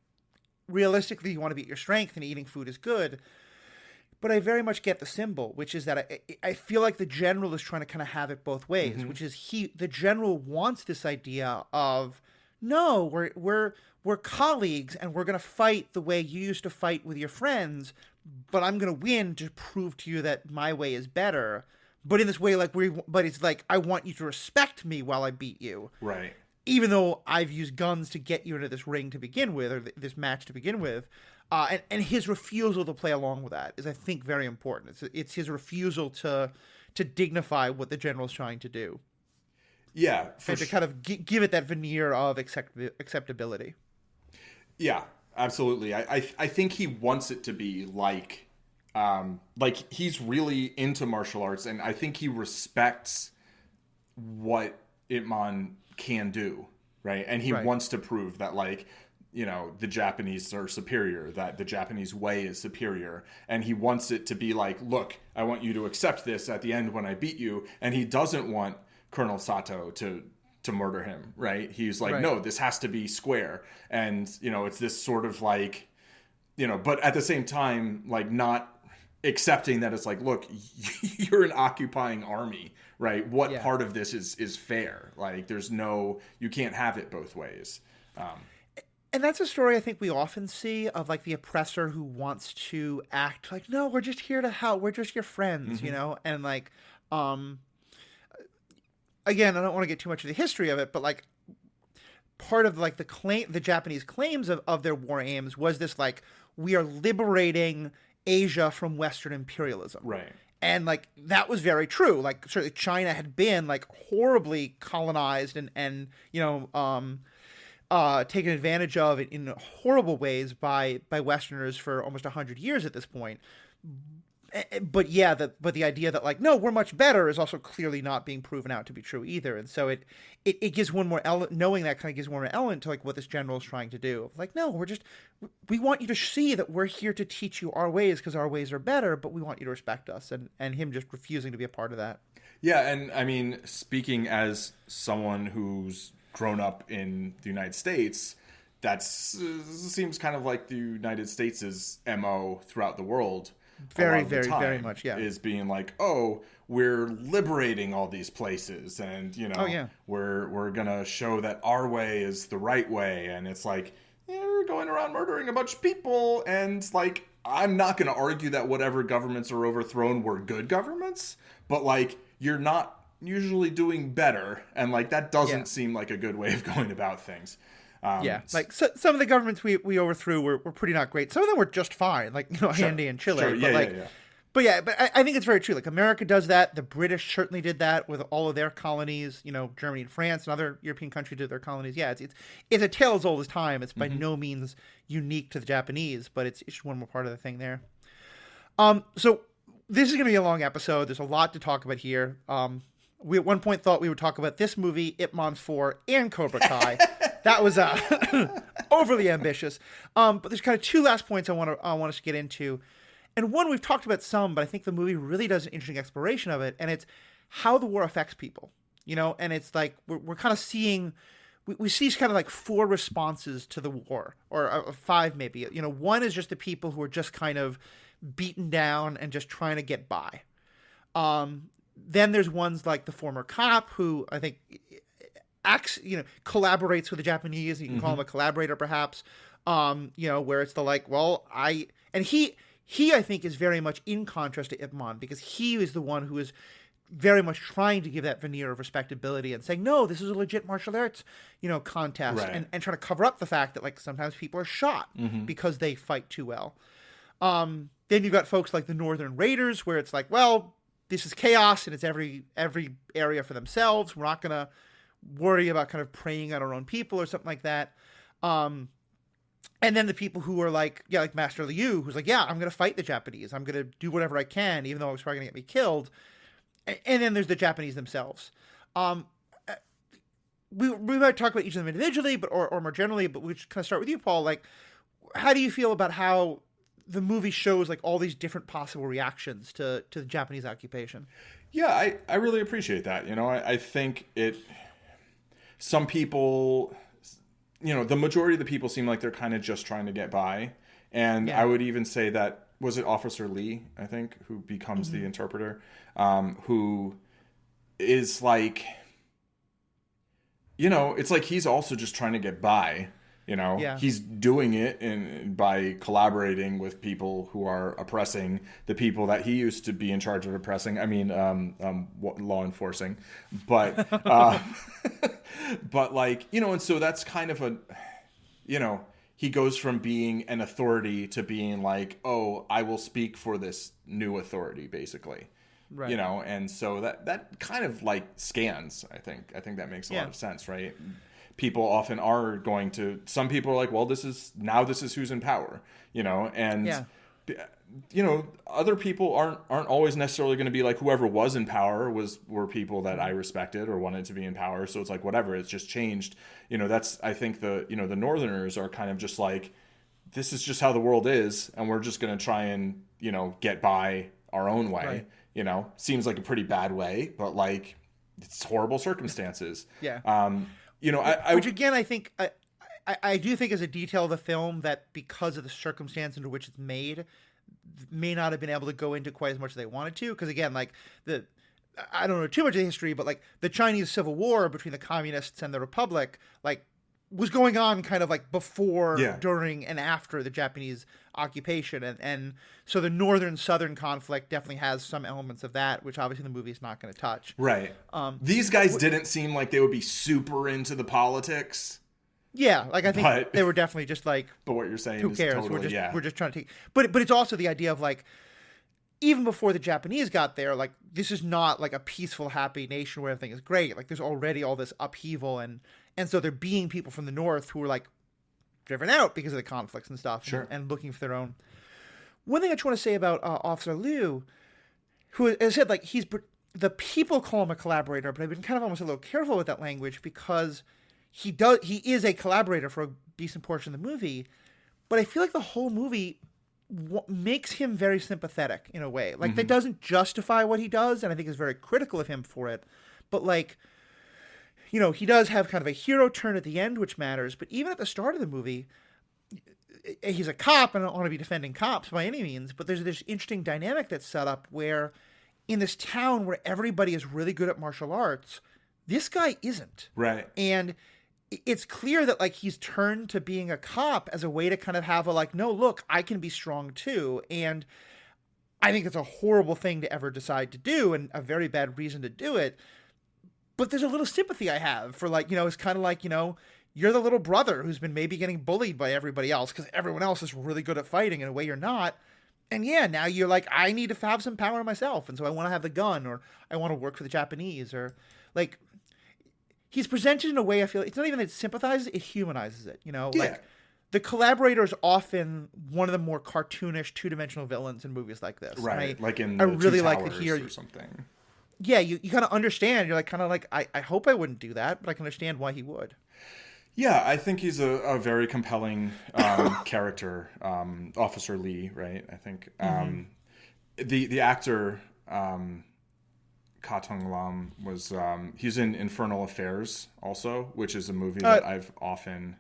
realistically, you want to be at your strength, and eating food is good. But I very much get the symbol, which is that I feel like the general is trying to kind of have it both ways, which is the general wants this idea of, no, we're colleagues, and we're going to fight the way you used to fight with your friends, but I'm going to win to prove to you that my way is better. But in this way, but it's like, I want you to respect me while I beat you. Right. Even though I've used guns to get you into this ring to begin with, or this match to begin with. And his refusal to play along with that is, I think, very important. It's his refusal to to dignify what the general's trying to do. Yeah, and to kind of give it that veneer of acceptability. Yeah, absolutely. I think he wants it to be like he's really into martial arts, and I think he respects what Ip Man can do, right? And he wants to prove that, like, you know, the Japanese are superior, that the Japanese way is superior. And he wants it to be like, look, I want you to accept this at the end when I beat you. And he doesn't want Colonel Sato to murder him, right? He's like, no, this has to be square. And, you know, it's this sort of like, you know, but at the same time, like, not accepting that it's like, look, you're an occupying army, right? What part of this is fair? Like, there's no, you can't have it both ways. And that's a story I think we often see of, like, the oppressor who wants to act like, no, we're just here to help. We're just your friends, you know? And, like, again, I don't want to get too much of the history of it, but, like, part of, like, the Japanese claims of their war aims was this, like, we are liberating Asia from Western imperialism. Right. And, like, that was very true. Like, certainly China had been, like, horribly colonized and you know, taken advantage of in horrible ways by Westerners for almost 100 years at this point. But yeah, the idea that, like, no, we're much better is also clearly not being proven out to be true either. And so it gives one more element, knowing that kind of gives one more element to, like, what this general is trying to do. Like, no, we want you to see that we're here to teach you our ways because our ways are better, but we want you to respect us. And him just refusing to be a part of that. Yeah. And I mean, speaking as someone who's grown up in the United States, that seems kind of like the United States' MO throughout the world. Very much, yeah. Is being like, oh, we're liberating all these places, and, you know, we're gonna show that our way is the right way, and it's like, we're going around murdering a bunch of people, and, like, I'm not gonna argue that whatever governments are overthrown were good governments, but, like, you're not usually doing better, and, like, that doesn't seem like a good way of going about things. Like, some of the governments we overthrew were pretty not great. Some of them were just fine, like, you know, Haiti and Chile. Sure. But I think it's very true. Like, America does that. The British certainly did that with all of their colonies. You know, Germany and France and other European countries did their colonies. Yeah, it's a tale as old as time. It's by no means unique to the Japanese, but it's just one more part of the thing there. So this is going to be a long episode. There's a lot to talk about here. We at one point thought we would talk about this movie, Ip Man 4, and Cobra Kai. That was overly ambitious. But there's kind of two last points I want us to get into. And one we've talked about some, but I think the movie really does an interesting exploration of it. And it's how the war affects people, you know? And it's like we're kind of seeing, we see kind of like 4 responses to the war, or 5 maybe. You know, one is just the people who are just kind of beaten down and just trying to get by. Then there's ones like the former cop who I think acts, you know, collaborates with the Japanese. You can call him a collaborator, perhaps. You know, where it's the like, well, he I think is very much in contrast to Ip Man, because he is the one who is very much trying to give that veneer of respectability and saying, no, this is a legit martial arts, you know, contest, and trying to cover up the fact that, like, sometimes people are shot because they fight too well. Then you've got folks like the Northern Raiders, where it's like, well, this is chaos and it's every area for themselves. We're not going to worry about kind of preying on our own people or something like that. And then the people who are like, like Master Liu, who's like, I'm going to fight the Japanese. I'm going to do whatever I can, even though it's probably going to get me killed. And then there's the Japanese themselves. We might talk about each of them individually, but or more generally, but we should kind of start with you, Paul. Like, how do you feel about how the movie shows, like, all these different possible reactions to the Japanese occupation? Yeah, I really appreciate that. You know, I think some people, you know, the majority of the people seem like they're kind of just trying to get by. And I would even say that, was it Officer Lee, I think, who becomes the interpreter, who is like, you know, it's like he's also just trying to get by. You know, he's doing it by collaborating with people who are oppressing the people that he used to be in charge of oppressing. I mean, law enforcing, but but, like, you know, and so that's kind of a, you know, he goes from being an authority to being like, oh, I will speak for this new authority, basically. Right. You know, and so that kind of like scans. I think that makes a lot of sense, right? People often are going to. Some people are like, well, this is who's in power, you know, and you know, other people aren't always necessarily going to be like whoever was in power were people that I respected or wanted to be in power. So it's like whatever, it's just changed. You know, that's I think the Northerners are kind of just like, this is just how the world is, and we're just going to try and, you know, get by our own way. Right. You know, seems like a pretty bad way, but like it's horrible circumstances. Yeah. You know, which again, I think I do think is a detail of the film that because of the circumstance under which it's made, may not have been able to go into quite as much as they wanted to. Because again, like I don't know too much of the history, but like the Chinese Civil War between the communists and the Republic, like was going on kind of like before, during, and after the Japanese occupation, and so the northern-southern conflict definitely has some elements of that, which obviously the movie is not going to touch. Right. These guys didn't seem like they would be super into the politics. Yeah, like I think they were definitely just like. But what you're saying who is cares? Totally, we're just trying to take. But it's also the idea of like, even before the Japanese got there, like this is not like a peaceful, happy nation where everything is great. Like there's already all this upheaval, and so there being people from the north who are like driven out because of the conflicts and stuff, and looking for their own. One thing I just want to say about Officer Liu, who, as I said, like the people call him a collaborator, but I've been kind of almost a little careful with that language because he is a collaborator for a decent portion of the movie, but I feel like the whole movie makes him very sympathetic in a way. Like that doesn't justify what he does, and I think is very critical of him for it, but like, you know, he does have kind of a hero turn at the end, which matters. But even at the start of the movie, he's a cop, and I don't want to be defending cops by any means, but there's this interesting dynamic that's set up where in this town where everybody is really good at martial arts, this guy isn't. Right. And it's clear that like he's turned to being a cop as a way to kind of have a like, no, look, I can be strong too. And I think it's a horrible thing to ever decide to do and a very bad reason to do it. But there's a little sympathy I have for like, you know, it's kind of like, you know, you're the little brother who's been maybe getting bullied by everybody else because everyone else is really good at fighting in a way you're not. And yeah, now you're like, I need to have some power myself. And so I want to have the gun, or I want to work for the Japanese, or like he's presented in a way I feel it's not even that it sympathizes, it humanizes it, you know? Yeah. Like the collaborator is often one of the more cartoonish two-dimensional villains in movies like this. Right. Like in I really like to hear or something. Yeah, you kind of understand. You're like kind of like, I hope I wouldn't do that, but I can understand why he would. Yeah, I think he's a very compelling character, Officer Lee, right? I think the actor Ka Tung Lam was he's in Infernal Affairs also, which is a movie that I've often.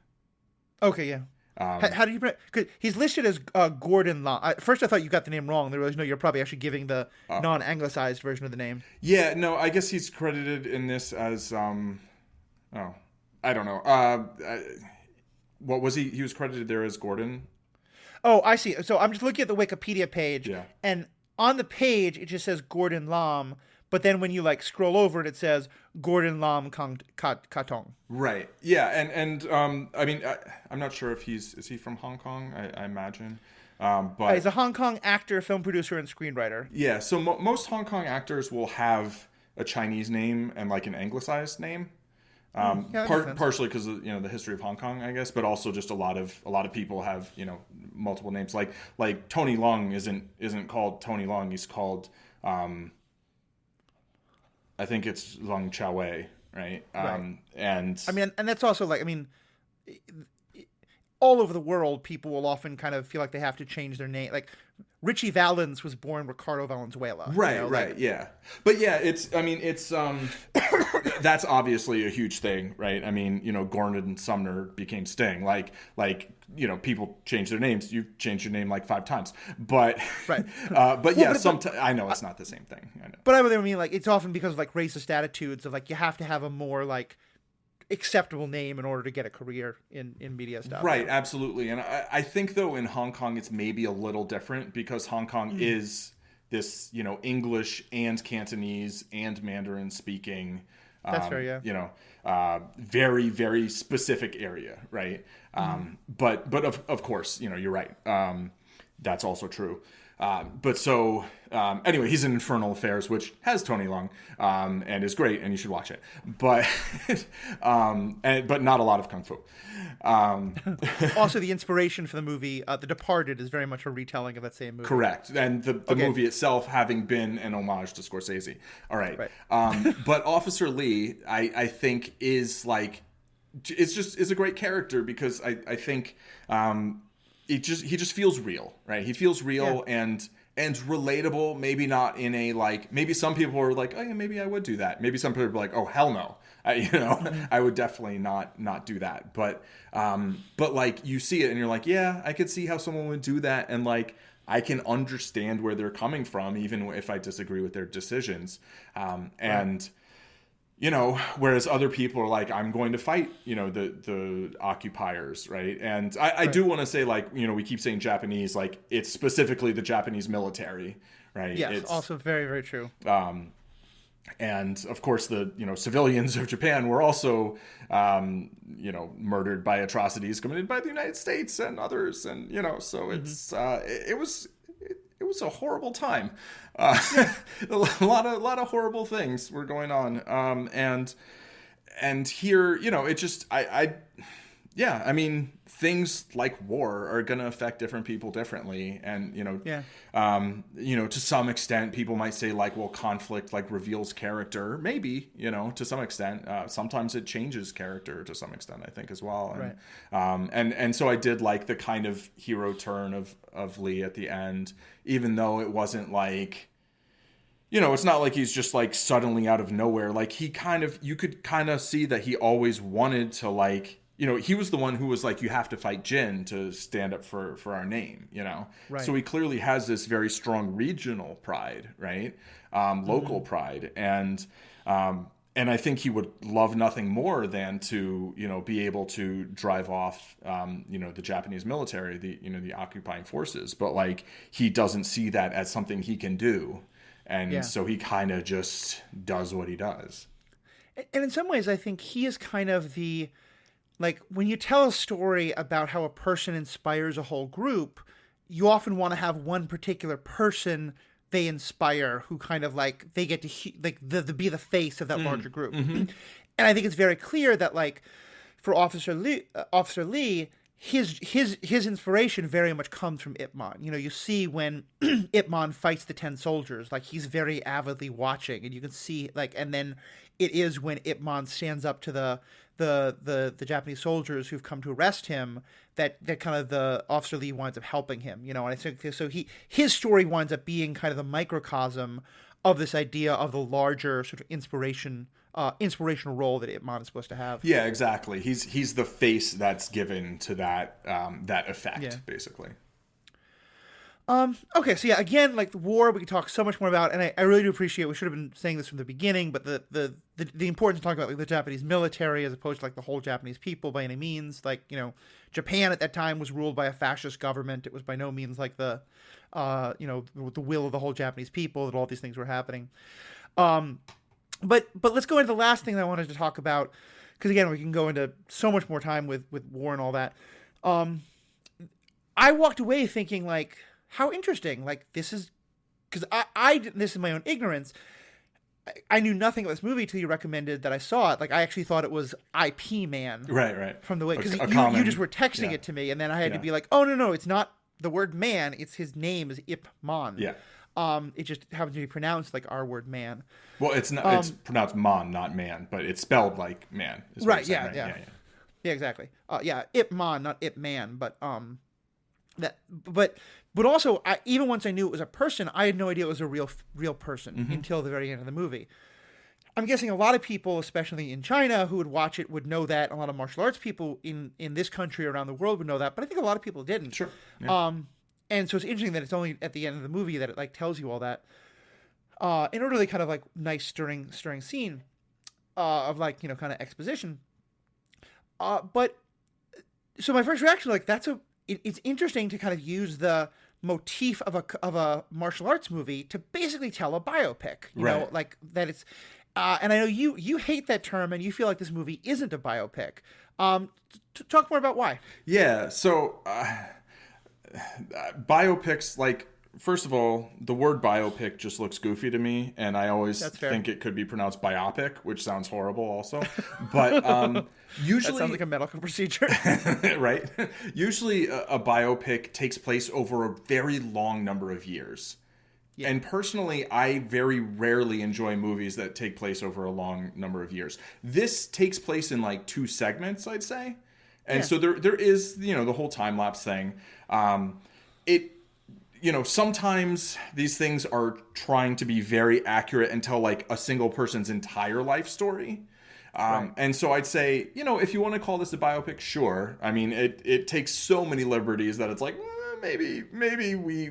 Okay, yeah. How do you? Cause he's listed as Gordon Lam. At first, I thought you got the name wrong. Then I realized no, you're probably actually giving the non-anglicized version of the name. Yeah, no, I guess he's credited in this as I don't know. What was he? He was credited there as Gordon. Oh, I see. So I'm just looking at the Wikipedia page, yeah. And on the page it just says Gordon Lam, but then when you like scroll over it, it says Gordon Lam Katong. Right. Yeah, and I mean, I'm not sure if is he from Hong Kong? I imagine. But he's a Hong Kong actor, film producer, and screenwriter. Yeah. So most Hong Kong actors will have a Chinese name and like an anglicized name. Partially because of, you know, the history of Hong Kong, I guess, but also just a lot of people have, you know, multiple names. Like Tony Leung isn't called Tony Leung. He's called I think it's Leung Chao-wei, right? Right. And I mean, and that's also like, I mean, all over the world, people will often kind of feel like they have to change their name. Like Richie Valens was born Ricardo Valenzuela. Right, you know? right, like, yeah. But yeah, it's that's obviously a huge thing, right? I mean, you know, Gordon Sumner became Sting. Like, you know, people change their names. You've changed your name like 5 times. But right. But yeah, sometimes I know it's not the same thing. I know. But I mean, like, it's often because of like racist attitudes of like you have to have a more like acceptable name in order to get a career in media stuff. Right, absolutely. And I think though in Hong Kong it's maybe a little different because Hong Kong is this, you know, English and Cantonese and Mandarin speaking. That's fair, yeah. You know, very, very specific area, right? But of course, you know, you're right. That's also true. Anyway, he's in Infernal Affairs, which has Tony Leung, and is great, and you should watch it. But but not a lot of kung fu. Also, the inspiration for the movie, The Departed, is very much a retelling of that same movie. Correct, and the movie itself having been an homage to Scorsese. All right. But Officer Lee, I think is like, is a great character because I think he just feels real, right? He feels real and relatable. Maybe not in a like. Maybe some people are like, oh yeah, maybe I would do that. Maybe some people are like, oh hell no, I would definitely not do that. But like you see it and you're like, yeah, I could see how someone would do that, and like I can understand where they're coming from, even if I disagree with their decisions, and. Whereas other people are like, I'm going to fight, the occupiers, right? And I do want to say, like, we keep saying Japanese, like, it's specifically the Japanese military, right? Yes, it's also very, very true. And, of course, the, civilians of Japan were also, murdered by atrocities committed by the United States and others. And, so it's, it was a horrible time. A lot of horrible things were going on. And here, it just, I mean, things like war are going to affect different people differently. And, to some extent, people might say like, well, conflict like reveals character. Maybe, to some extent, sometimes it changes character to some extent, I think as well. And, and so I did like the kind of hero turn of Lee at the end, even though it wasn't like, it's not like he's just like suddenly out of nowhere. Like you could kind of see that he always wanted to like, he was the one who was like, you have to fight Jin to stand up for our name, Right. So he clearly has this very strong regional pride, right? Local pride. And I think he would love nothing more than to, be able to drive off, the Japanese military, the occupying forces. But like, he doesn't see that as something he can do. And so he kind of just does what he does. And in some ways, I think he is kind of like, when you tell a story about how a person inspires a whole group, you often want to have one particular person they inspire who kind of like, they get to be the face of that larger group. And I think it's very clear that like, for Officer Lee, his inspiration very much comes from Ip Man. You see when Ip Man fights the 10 soldiers, like he's very avidly watching, and you can see like, and then it is when Ip Man stands up to the Japanese soldiers who've come to arrest him that kind of the Officer Lee winds up helping him. And I think so. His story winds up being kind of the microcosm of this idea of the larger sort of inspirational role that Ip Man is supposed to have. Yeah, exactly. He's the face that's given to that effect, basically. Okay, so yeah, again, like the war, we could talk so much more about, and I really do appreciate. We should have been saying this from the beginning, but the importance of talking about like the Japanese military as opposed to like the whole Japanese people by any means. Like Japan at that time was ruled by a fascist government. It was by no means like the will of the whole Japanese people that all these things were happening. But let's go into the last thing that I wanted to talk about, because again, we can go into so much more time with war and all that. I walked away thinking like, how interesting! Like this is, because I did this in my own ignorance. I knew nothing about this movie till you recommended that I saw it. Like I actually thought it was IP Man, right, from the way, because you just were texting it to me, and then I had to be like, oh no, it's not the word man. It's his name is Ip Man. Yeah. It just happens to be pronounced like our word man. Well, it's not. It's pronounced man, not man, but it's spelled like man. Right. Yeah. Exactly. Ip Man, not Ip Man, but But also, even once I knew it was a person, I had no idea it was a real person until the very end of the movie. I'm guessing a lot of people, especially in China, who would watch it would know that. A lot of martial arts people in this country, around the world, would know that. But I think a lot of people didn't. Sure. Yeah. And so it's interesting that it's only at the end of the movie that it like tells you all that. In a really kind of like nice stirring scene of like kind of exposition. But so my first reaction was like, it's interesting to kind of use the motif of a martial arts movie to basically tell a biopic. You know, like that it's. And I know you hate that term and you feel like this movie isn't a biopic. Talk more about why. Yeah. So biopics, like first of all, the word biopic just looks goofy to me, and I always think it could be pronounced biopic, which sounds horrible also. But usually... That sounds like a medical procedure. Right? Usually a biopic takes place over a very long number of years. Yeah. And personally, I very rarely enjoy movies that take place over a long number of years. This takes place in like 2 segments, I'd say. And so there is, the whole time-lapse thing. Sometimes these things are trying to be very accurate and tell like a single person's entire life story. Right. And so I'd say, if you want to call this a biopic, sure. I mean, it takes so many liberties that it's like, maybe we,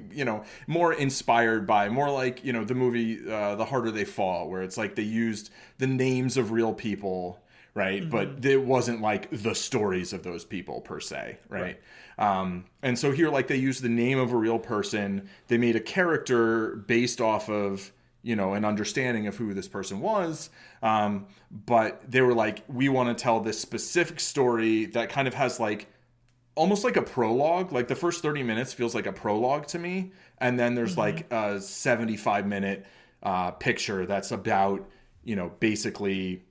more inspired by, more like, the movie The Harder They Fall, where it's like they used the names of real people, right? Mm-hmm. But it wasn't like the stories of those people per se, right? And so here, like, they used the name of a real person. They made a character based off of, an understanding of who this person was. But they were like, we want to tell this specific story that kind of has like, almost like a prologue. Like the first 30 minutes feels like a prologue to me. And then there's like a 75-minute picture that's about, basically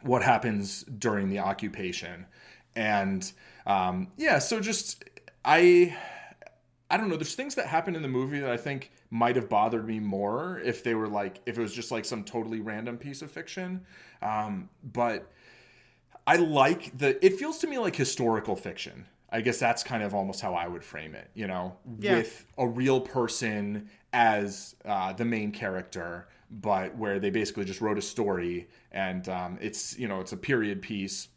what happens during the occupation. And so just I don't know. There's things that happen in the movie that I think might have bothered me more if it was just like some totally random piece of fiction. But I like it feels to me like historical fiction. I guess that's kind of almost how I would frame it, with a real person as the main character, but where they basically just wrote a story and it's a period piece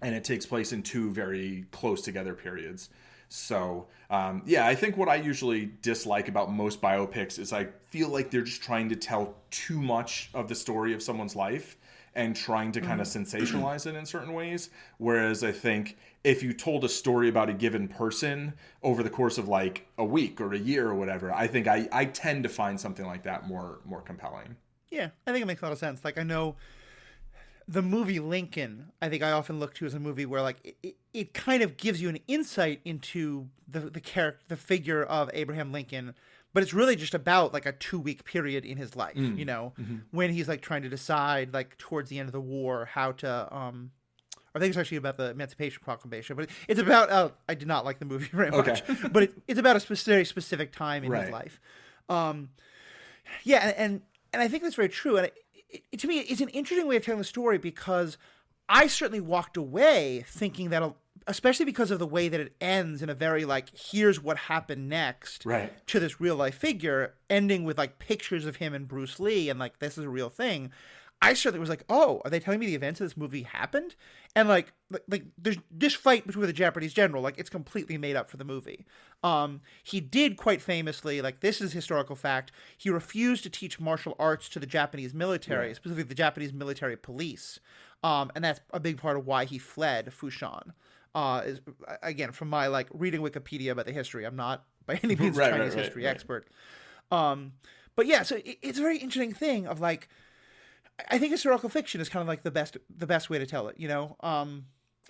and it takes place in 2 very close together periods. So, I think what I usually dislike about most biopics is I feel like they're just trying to tell too much of the story of someone's life and trying to kind of sensationalize it in certain ways. Whereas I think if you told a story about a given person over the course of like a week or a year or whatever, I think I tend to find something like that more compelling. Yeah, I think it makes a lot of sense. Like, I know the movie Lincoln, I think I often look to as a movie where like it kind of gives you an insight into the character, the figure of Abraham Lincoln, but it's really just about like a 2-week period in his life, when he's like trying to decide like towards the end of the war how to I think it's actually about the Emancipation Proclamation, but it's about I did not like the movie very much, but it's about a very specific time in his life. And I think that's very true. And to me, it's an interesting way of telling the story because I certainly walked away thinking that, especially because of the way that it ends in a very like, here's what happened next to this real life figure, ending with like pictures of him and Bruce Lee and like, this is a real thing. I certainly was like, oh, are they telling me the events of this movie happened? And like there's this fight between the Japanese general, like it's completely made up for the movie. He did quite famously, like this is historical fact, he refused to teach martial arts to the Japanese military, specifically the Japanese military police. And that's a big part of why he fled Fushan. Is again, from my like reading Wikipedia about the history, I'm not by any means a Chinese history expert. But yeah, so it's a very interesting thing of like, I think historical fiction is kind of like the best way to tell it,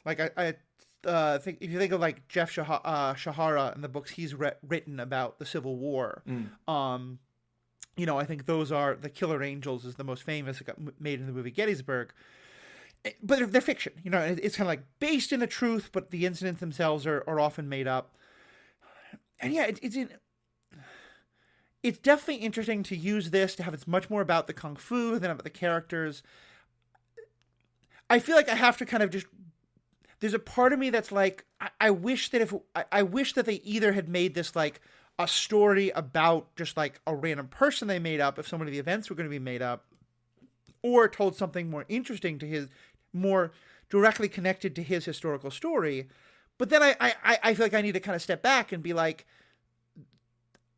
like I think if you think of like Jeff Shahara and the books he's written about the Civil War, I think those are The Killer Angels is the most famous. It got made in the movie Gettysburg, but they're fiction, it's kind of like based in the truth, but the incidents themselves are often made up. And yeah, it's definitely interesting to use this to have it's much more about the kung fu than about the characters. I feel like I have to kind of just. There's a part of me that's like, I wish that they either had made this like a story about just like a random person they made up if so many of the events were going to be made up, or told something more interesting more directly connected to his historical story. But then I feel like I need to kind of step back and be like,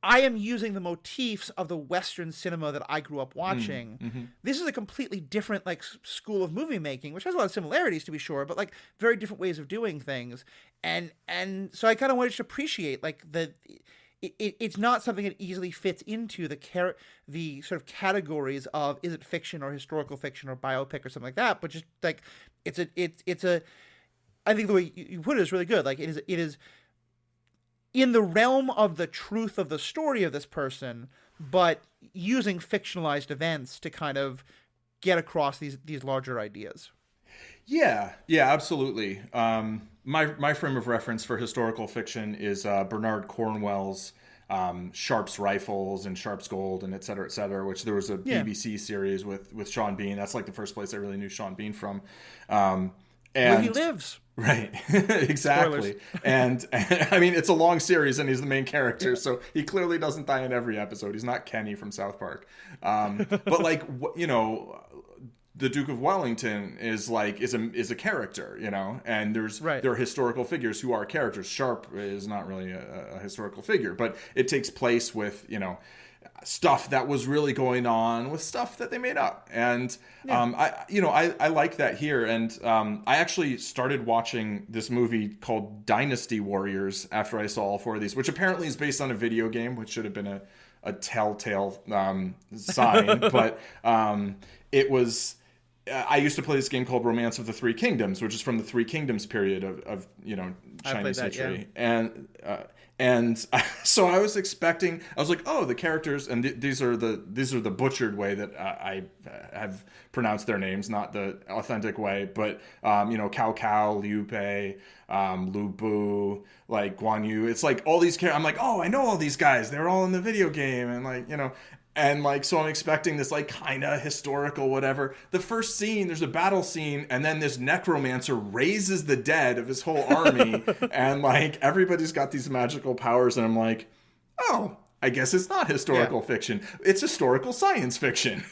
I am using the motifs of the Western cinema that I grew up watching. Mm-hmm. This is a completely different like school of movie making, which has a lot of similarities to be sure, but like very different ways of doing things. And so I kind of wanted to appreciate like it's not something that easily fits into the sort of categories of is it fiction or historical fiction or biopic or something like that, but just like it's a I think the way you put it is really good. Like it is in the realm of the truth of the story of this person, but using fictionalized events to kind of get across these larger ideas. Yeah, absolutely. My frame of reference for historical fiction is Bernard Cornwell's Sharp's Rifles and Sharp's Gold and et cetera, which there was a BBC series with Sean Bean. That's like the first place I really knew Sean Bean from. And where he lives. Right. Exactly. And I mean, it's a long series and he's the main character, so he clearly doesn't die in every episode. He's not Kenny from South Park. But like, the Duke of Wellington is a character, and there are historical figures who are characters. Sharp is not really a historical figure, but it takes place with, stuff that was really going on with stuff that they made up. And I like that here. And I actually started watching this movie called Dynasty Warriors after I saw all 4 of these, which apparently is based on a video game, which should have been a telltale sign. But it was... I used to play this game called Romance of the Three Kingdoms, which is from the Three Kingdoms period of Chinese history. Yeah. And so I was expecting, I was like, oh, the characters, and these are the butchered way that I have pronounced their names, not the authentic way, but Cao Cao, Liu Bei, Lu Bu, like Guan Yu. It's like all these characters. I'm like, oh, I know all these guys. They're all in the video game, and And so I'm expecting this kind of historical whatever. The first scene, there's a battle scene, and then this necromancer raises the dead of his whole army, and everybody's got these magical powers, and I'm like, oh, I guess it's not historical fiction. It's historical science fiction.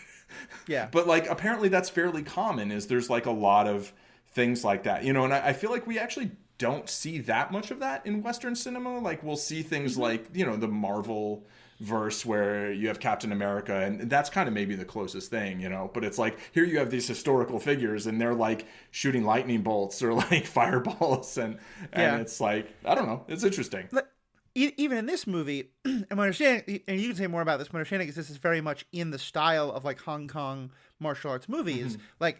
Yeah. But apparently that's fairly common. There's a lot of things like that, and I feel like we actually don't see that much of that in Western cinema. We'll see things like the Marvel verse where you have Captain America, and that's kind of maybe the closest thing, but it's here you have these historical figures and they're shooting lightning bolts or fireballs, and it's I don't know, it's interesting. Even in this movie, and my understanding, and you can say more about this, my understanding is this is very much in the style of Hong Kong martial arts movies. Mm-hmm.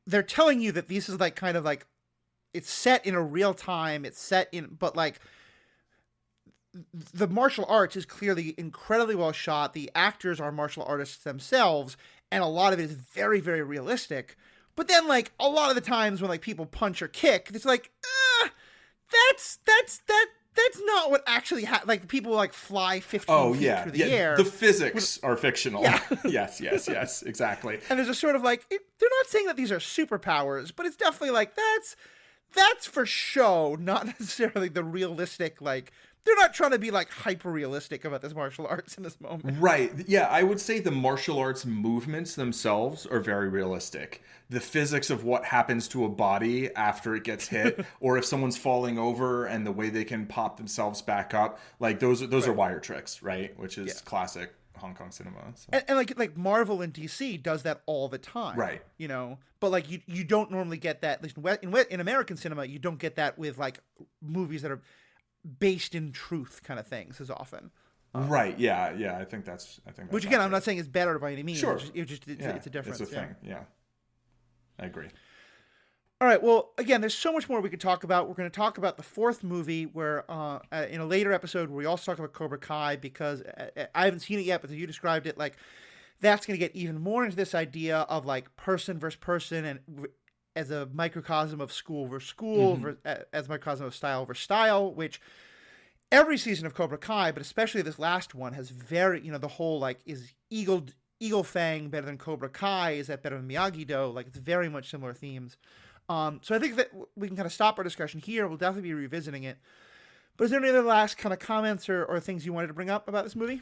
They're telling you that this is kind of it's set in a real time, it's set in, but the martial arts is clearly incredibly well shot. The actors are martial artists themselves, and a lot of it is very, very realistic. But then, a lot of the times when people punch or kick, it's that's not what actually happens. People fly 15 feet through the air. The physics are fictional. Yeah. yes, exactly. And there's a sort of they're not saying that these are superpowers, but it's definitely that's for show, not necessarily the realistic they're not trying to be hyper realistic about this martial arts in this moment. Right. Yeah, I would say the martial arts movements themselves are very realistic. The physics of what happens to a body after it gets hit, or if someone's falling over and the way they can pop themselves back up, those are wire tricks, right? Which is classic Hong Kong cinema. So. And Marvel and DC does that all the time. Right. But you don't normally get that, at least in American cinema, you don't get that with movies that are based in truth kind of things as often. Right. Yeah. I think that's which again, I'm not saying it's better by any means. Sure. It's a difference. It's a thing. Yeah. I agree. All right. Well, again, there's so much more we could talk about. We're going to talk about the 4th movie where in a later episode where we also talk about Cobra Kai, because I haven't seen it yet, but as you described it, that's going to get even more into this idea of person versus person, and as a microcosm of school versus school, as a microcosm of style versus style, which every season of Cobra Kai, but especially this last one, has very, the whole, is Eagle Fang better than Cobra Kai? Is that better than Miyagi-Do? It's very much similar themes. So I think that we can kind of stop our discussion here. We'll definitely be revisiting it. But is there any other last kind of comments or things you wanted to bring up about this movie?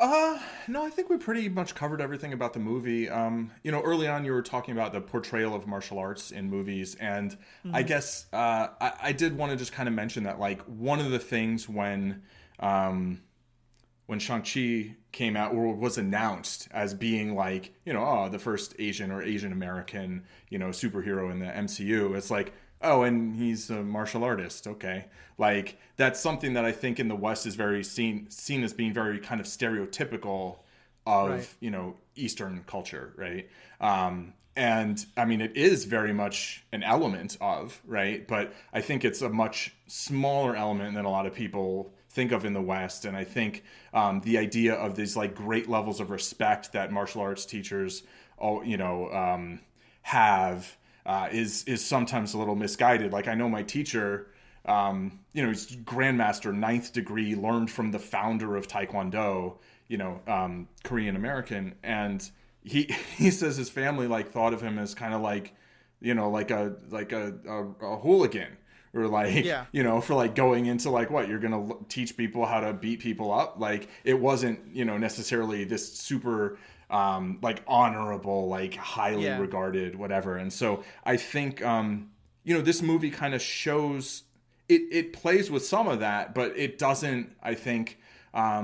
No, I think we pretty much covered everything about the movie. Early on you were talking about the portrayal of martial arts in movies, and I guess I did want to just kind of mention that one of the things when Shang-Chi came out or was announced as being the first Asian or Asian American, superhero in the MCU, it's oh, and he's a martial artist. Okay. That's something that I think in the West is very seen as being very kind of stereotypical of, Eastern culture. Right. And I mean, it is very much an element of, right? But I think it's a much smaller element than a lot of people think of in the West. And I think the idea of these like great levels of respect that martial arts teachers, have is sometimes a little misguided. Like I know my teacher, he's grandmaster, 9th degree, learned from the founder of Taekwondo, Korean American, and he says his family like thought of him as kind of like, like a hooligan, or like, for like going into like, what, you're going to teach people how to beat people up. Like it wasn't, necessarily this super, like honorable, like highly regarded, whatever. And so I think, this movie kind of shows it plays with some of that, but it doesn't, I think, I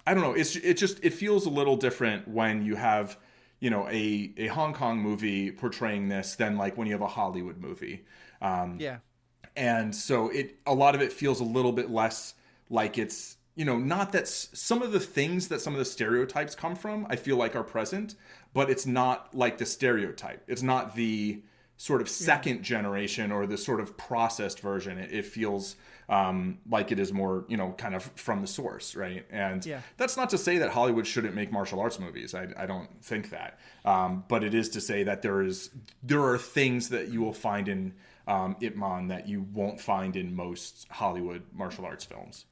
don't know. It feels a little different when you have, a Hong Kong movie portraying this than like when you have a Hollywood movie. And so a lot of it feels a little bit less like it's, not that some of the things that some of the stereotypes come from, I feel like are present, but it's not like the stereotype. It's not the sort of second generation or the sort of processed version. It feels like it is more, kind of from the source, right? And that's not to say that Hollywood shouldn't make martial arts movies. I don't think that. But it is to say that there are things that you will find in Ip Man that you won't find in most Hollywood martial arts films.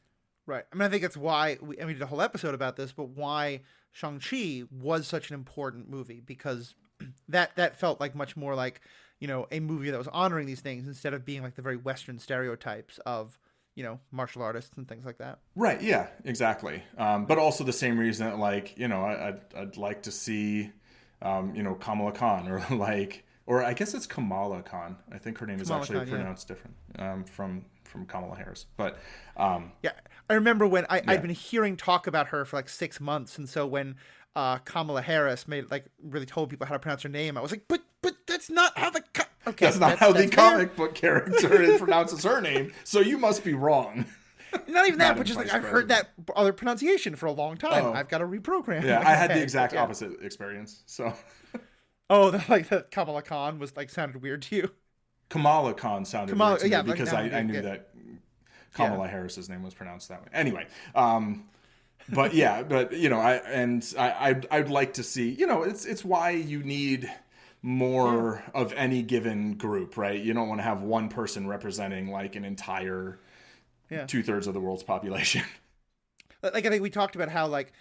Right. I mean, I think it's why we did a whole episode about this, but why Shang-Chi was such an important movie, because that felt like much more like, a movie that was honoring these things instead of being like the very Western stereotypes of, martial artists and things like that. Right. Yeah, exactly. But also the same reason that like, I'd like to see, Kamala Khan or I guess it's Kamala Khan. I think her name is actually pronounced different from Kamala Harris. But I remember when I'd been hearing talk about her for like 6 months, and so when Kamala Harris really told people how to pronounce her name, I was like, but that's not how the that's not how the comic book character pronounces her name. So you must be wrong. Not even that, but just like I've heard that other pronunciation for a long time. Oh. I've got to reprogram. Yeah, I had the exact opposite experience. So. Oh, the Kamala Khan was like sounded weird to you. Kamala Khan sounded weird to me because I knew that Kamala Harris's name was pronounced that way. Anyway, but I'd like to see, it's why you need more of any given group, right? You don't want to have one person representing like an entire 2/3 of the world's population. Like I think we talked about how like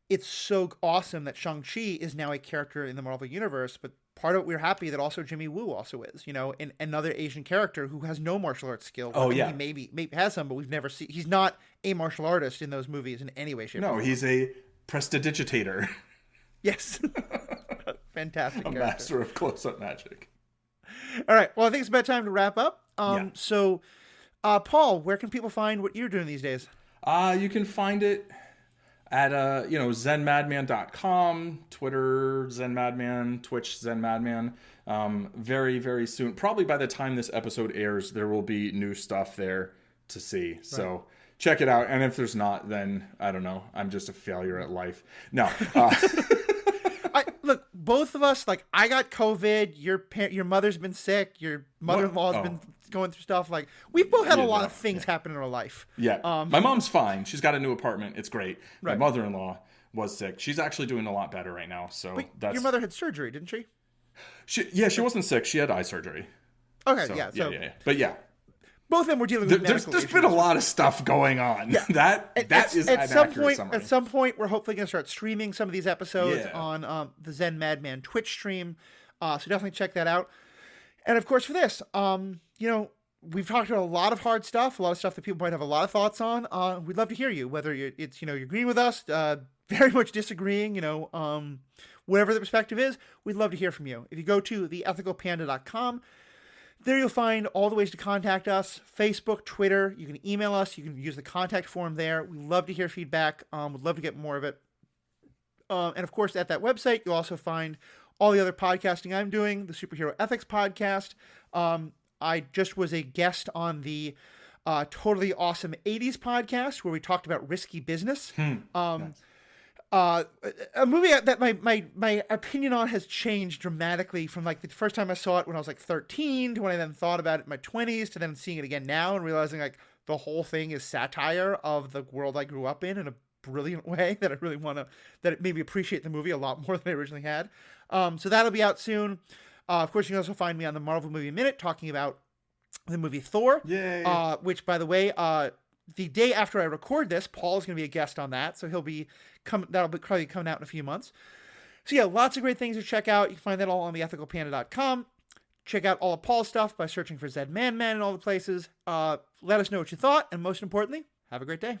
it's so awesome that Shang-Chi is now a character in the Marvel Universe, but part of it, we're happy that also Jimmy Woo also is, and another Asian character who has no martial arts skill. He maybe has some, but we've never seen. He's not a martial artist in those movies in any way, shape, or form. No, he's a prestidigitator. Yes. Fantastic. A master of close-up magic. All right. Well, I think it's about time to wrap up. So, Paul, where can people find what you're doing these days? You can find it at zenmadman.com, Twitter zenmadman, Twitch zenmadman. Very, very soon, probably by the time this episode airs, there will be new stuff there to see. Right. So check it out. And if there's not, then I don't know. I'm just a failure at life. No. Look, both of us, like, I got COVID. Your mother's been sick. Your mother-in-law's been going through stuff. Like, we've both had a lot of things happen in our life. Yeah. My mom's fine. She's got a new apartment. It's great. Right. My mother-in-law was sick. She's actually doing a lot better right now. So your mother had surgery, didn't she? She wasn't sick. She had eye surgery. Okay, so, yeah. But yeah. Both of them were dealing with medical There's been a lot of stuff going on. Yeah. That is an accurate summary. At some point, we're hopefully going to start streaming some of these episodes on the Zen Madman Twitch stream. So definitely check that out. And of course, for this, we've talked about a lot of hard stuff, a lot of stuff that people might have a lot of thoughts on. We'd love to hear you, whether you're agreeing with us, very much disagreeing, whatever the perspective is, we'd love to hear from you. If you go to theethicalpanda.com, there you'll find all the ways to contact us: Facebook, Twitter. You can email us. You can use the contact form there. We love to hear feedback. We'd love to get more of it. And of course, at that website, you'll also find all the other podcasting I'm doing, the Superhero Ethics Podcast. I just was a guest on the Totally Awesome 80s podcast where we talked about risky business. Nice. A movie that my opinion on has changed dramatically from like the first time I saw it when I was like 13 to when I then thought about it in my 20s to then seeing it again now and realizing like the whole thing is satire of the world I grew up in a brilliant way that I really want to, that it made me appreciate the movie a lot more than I originally had. So that'll be out soon. Of course, you can also find me on the Marvel Movie Minute talking about the movie Thor. Yay. Which, by the way, the day after I record this, Paul's going to be a guest on that, so that'll be probably coming out in a few months. So yeah, lots of great things to check out. You can find that all on theethicalpanda.com. Check out all of Paul's stuff by searching for Zed Man in all the places. Let us know what you thought, and most importantly, have a great day.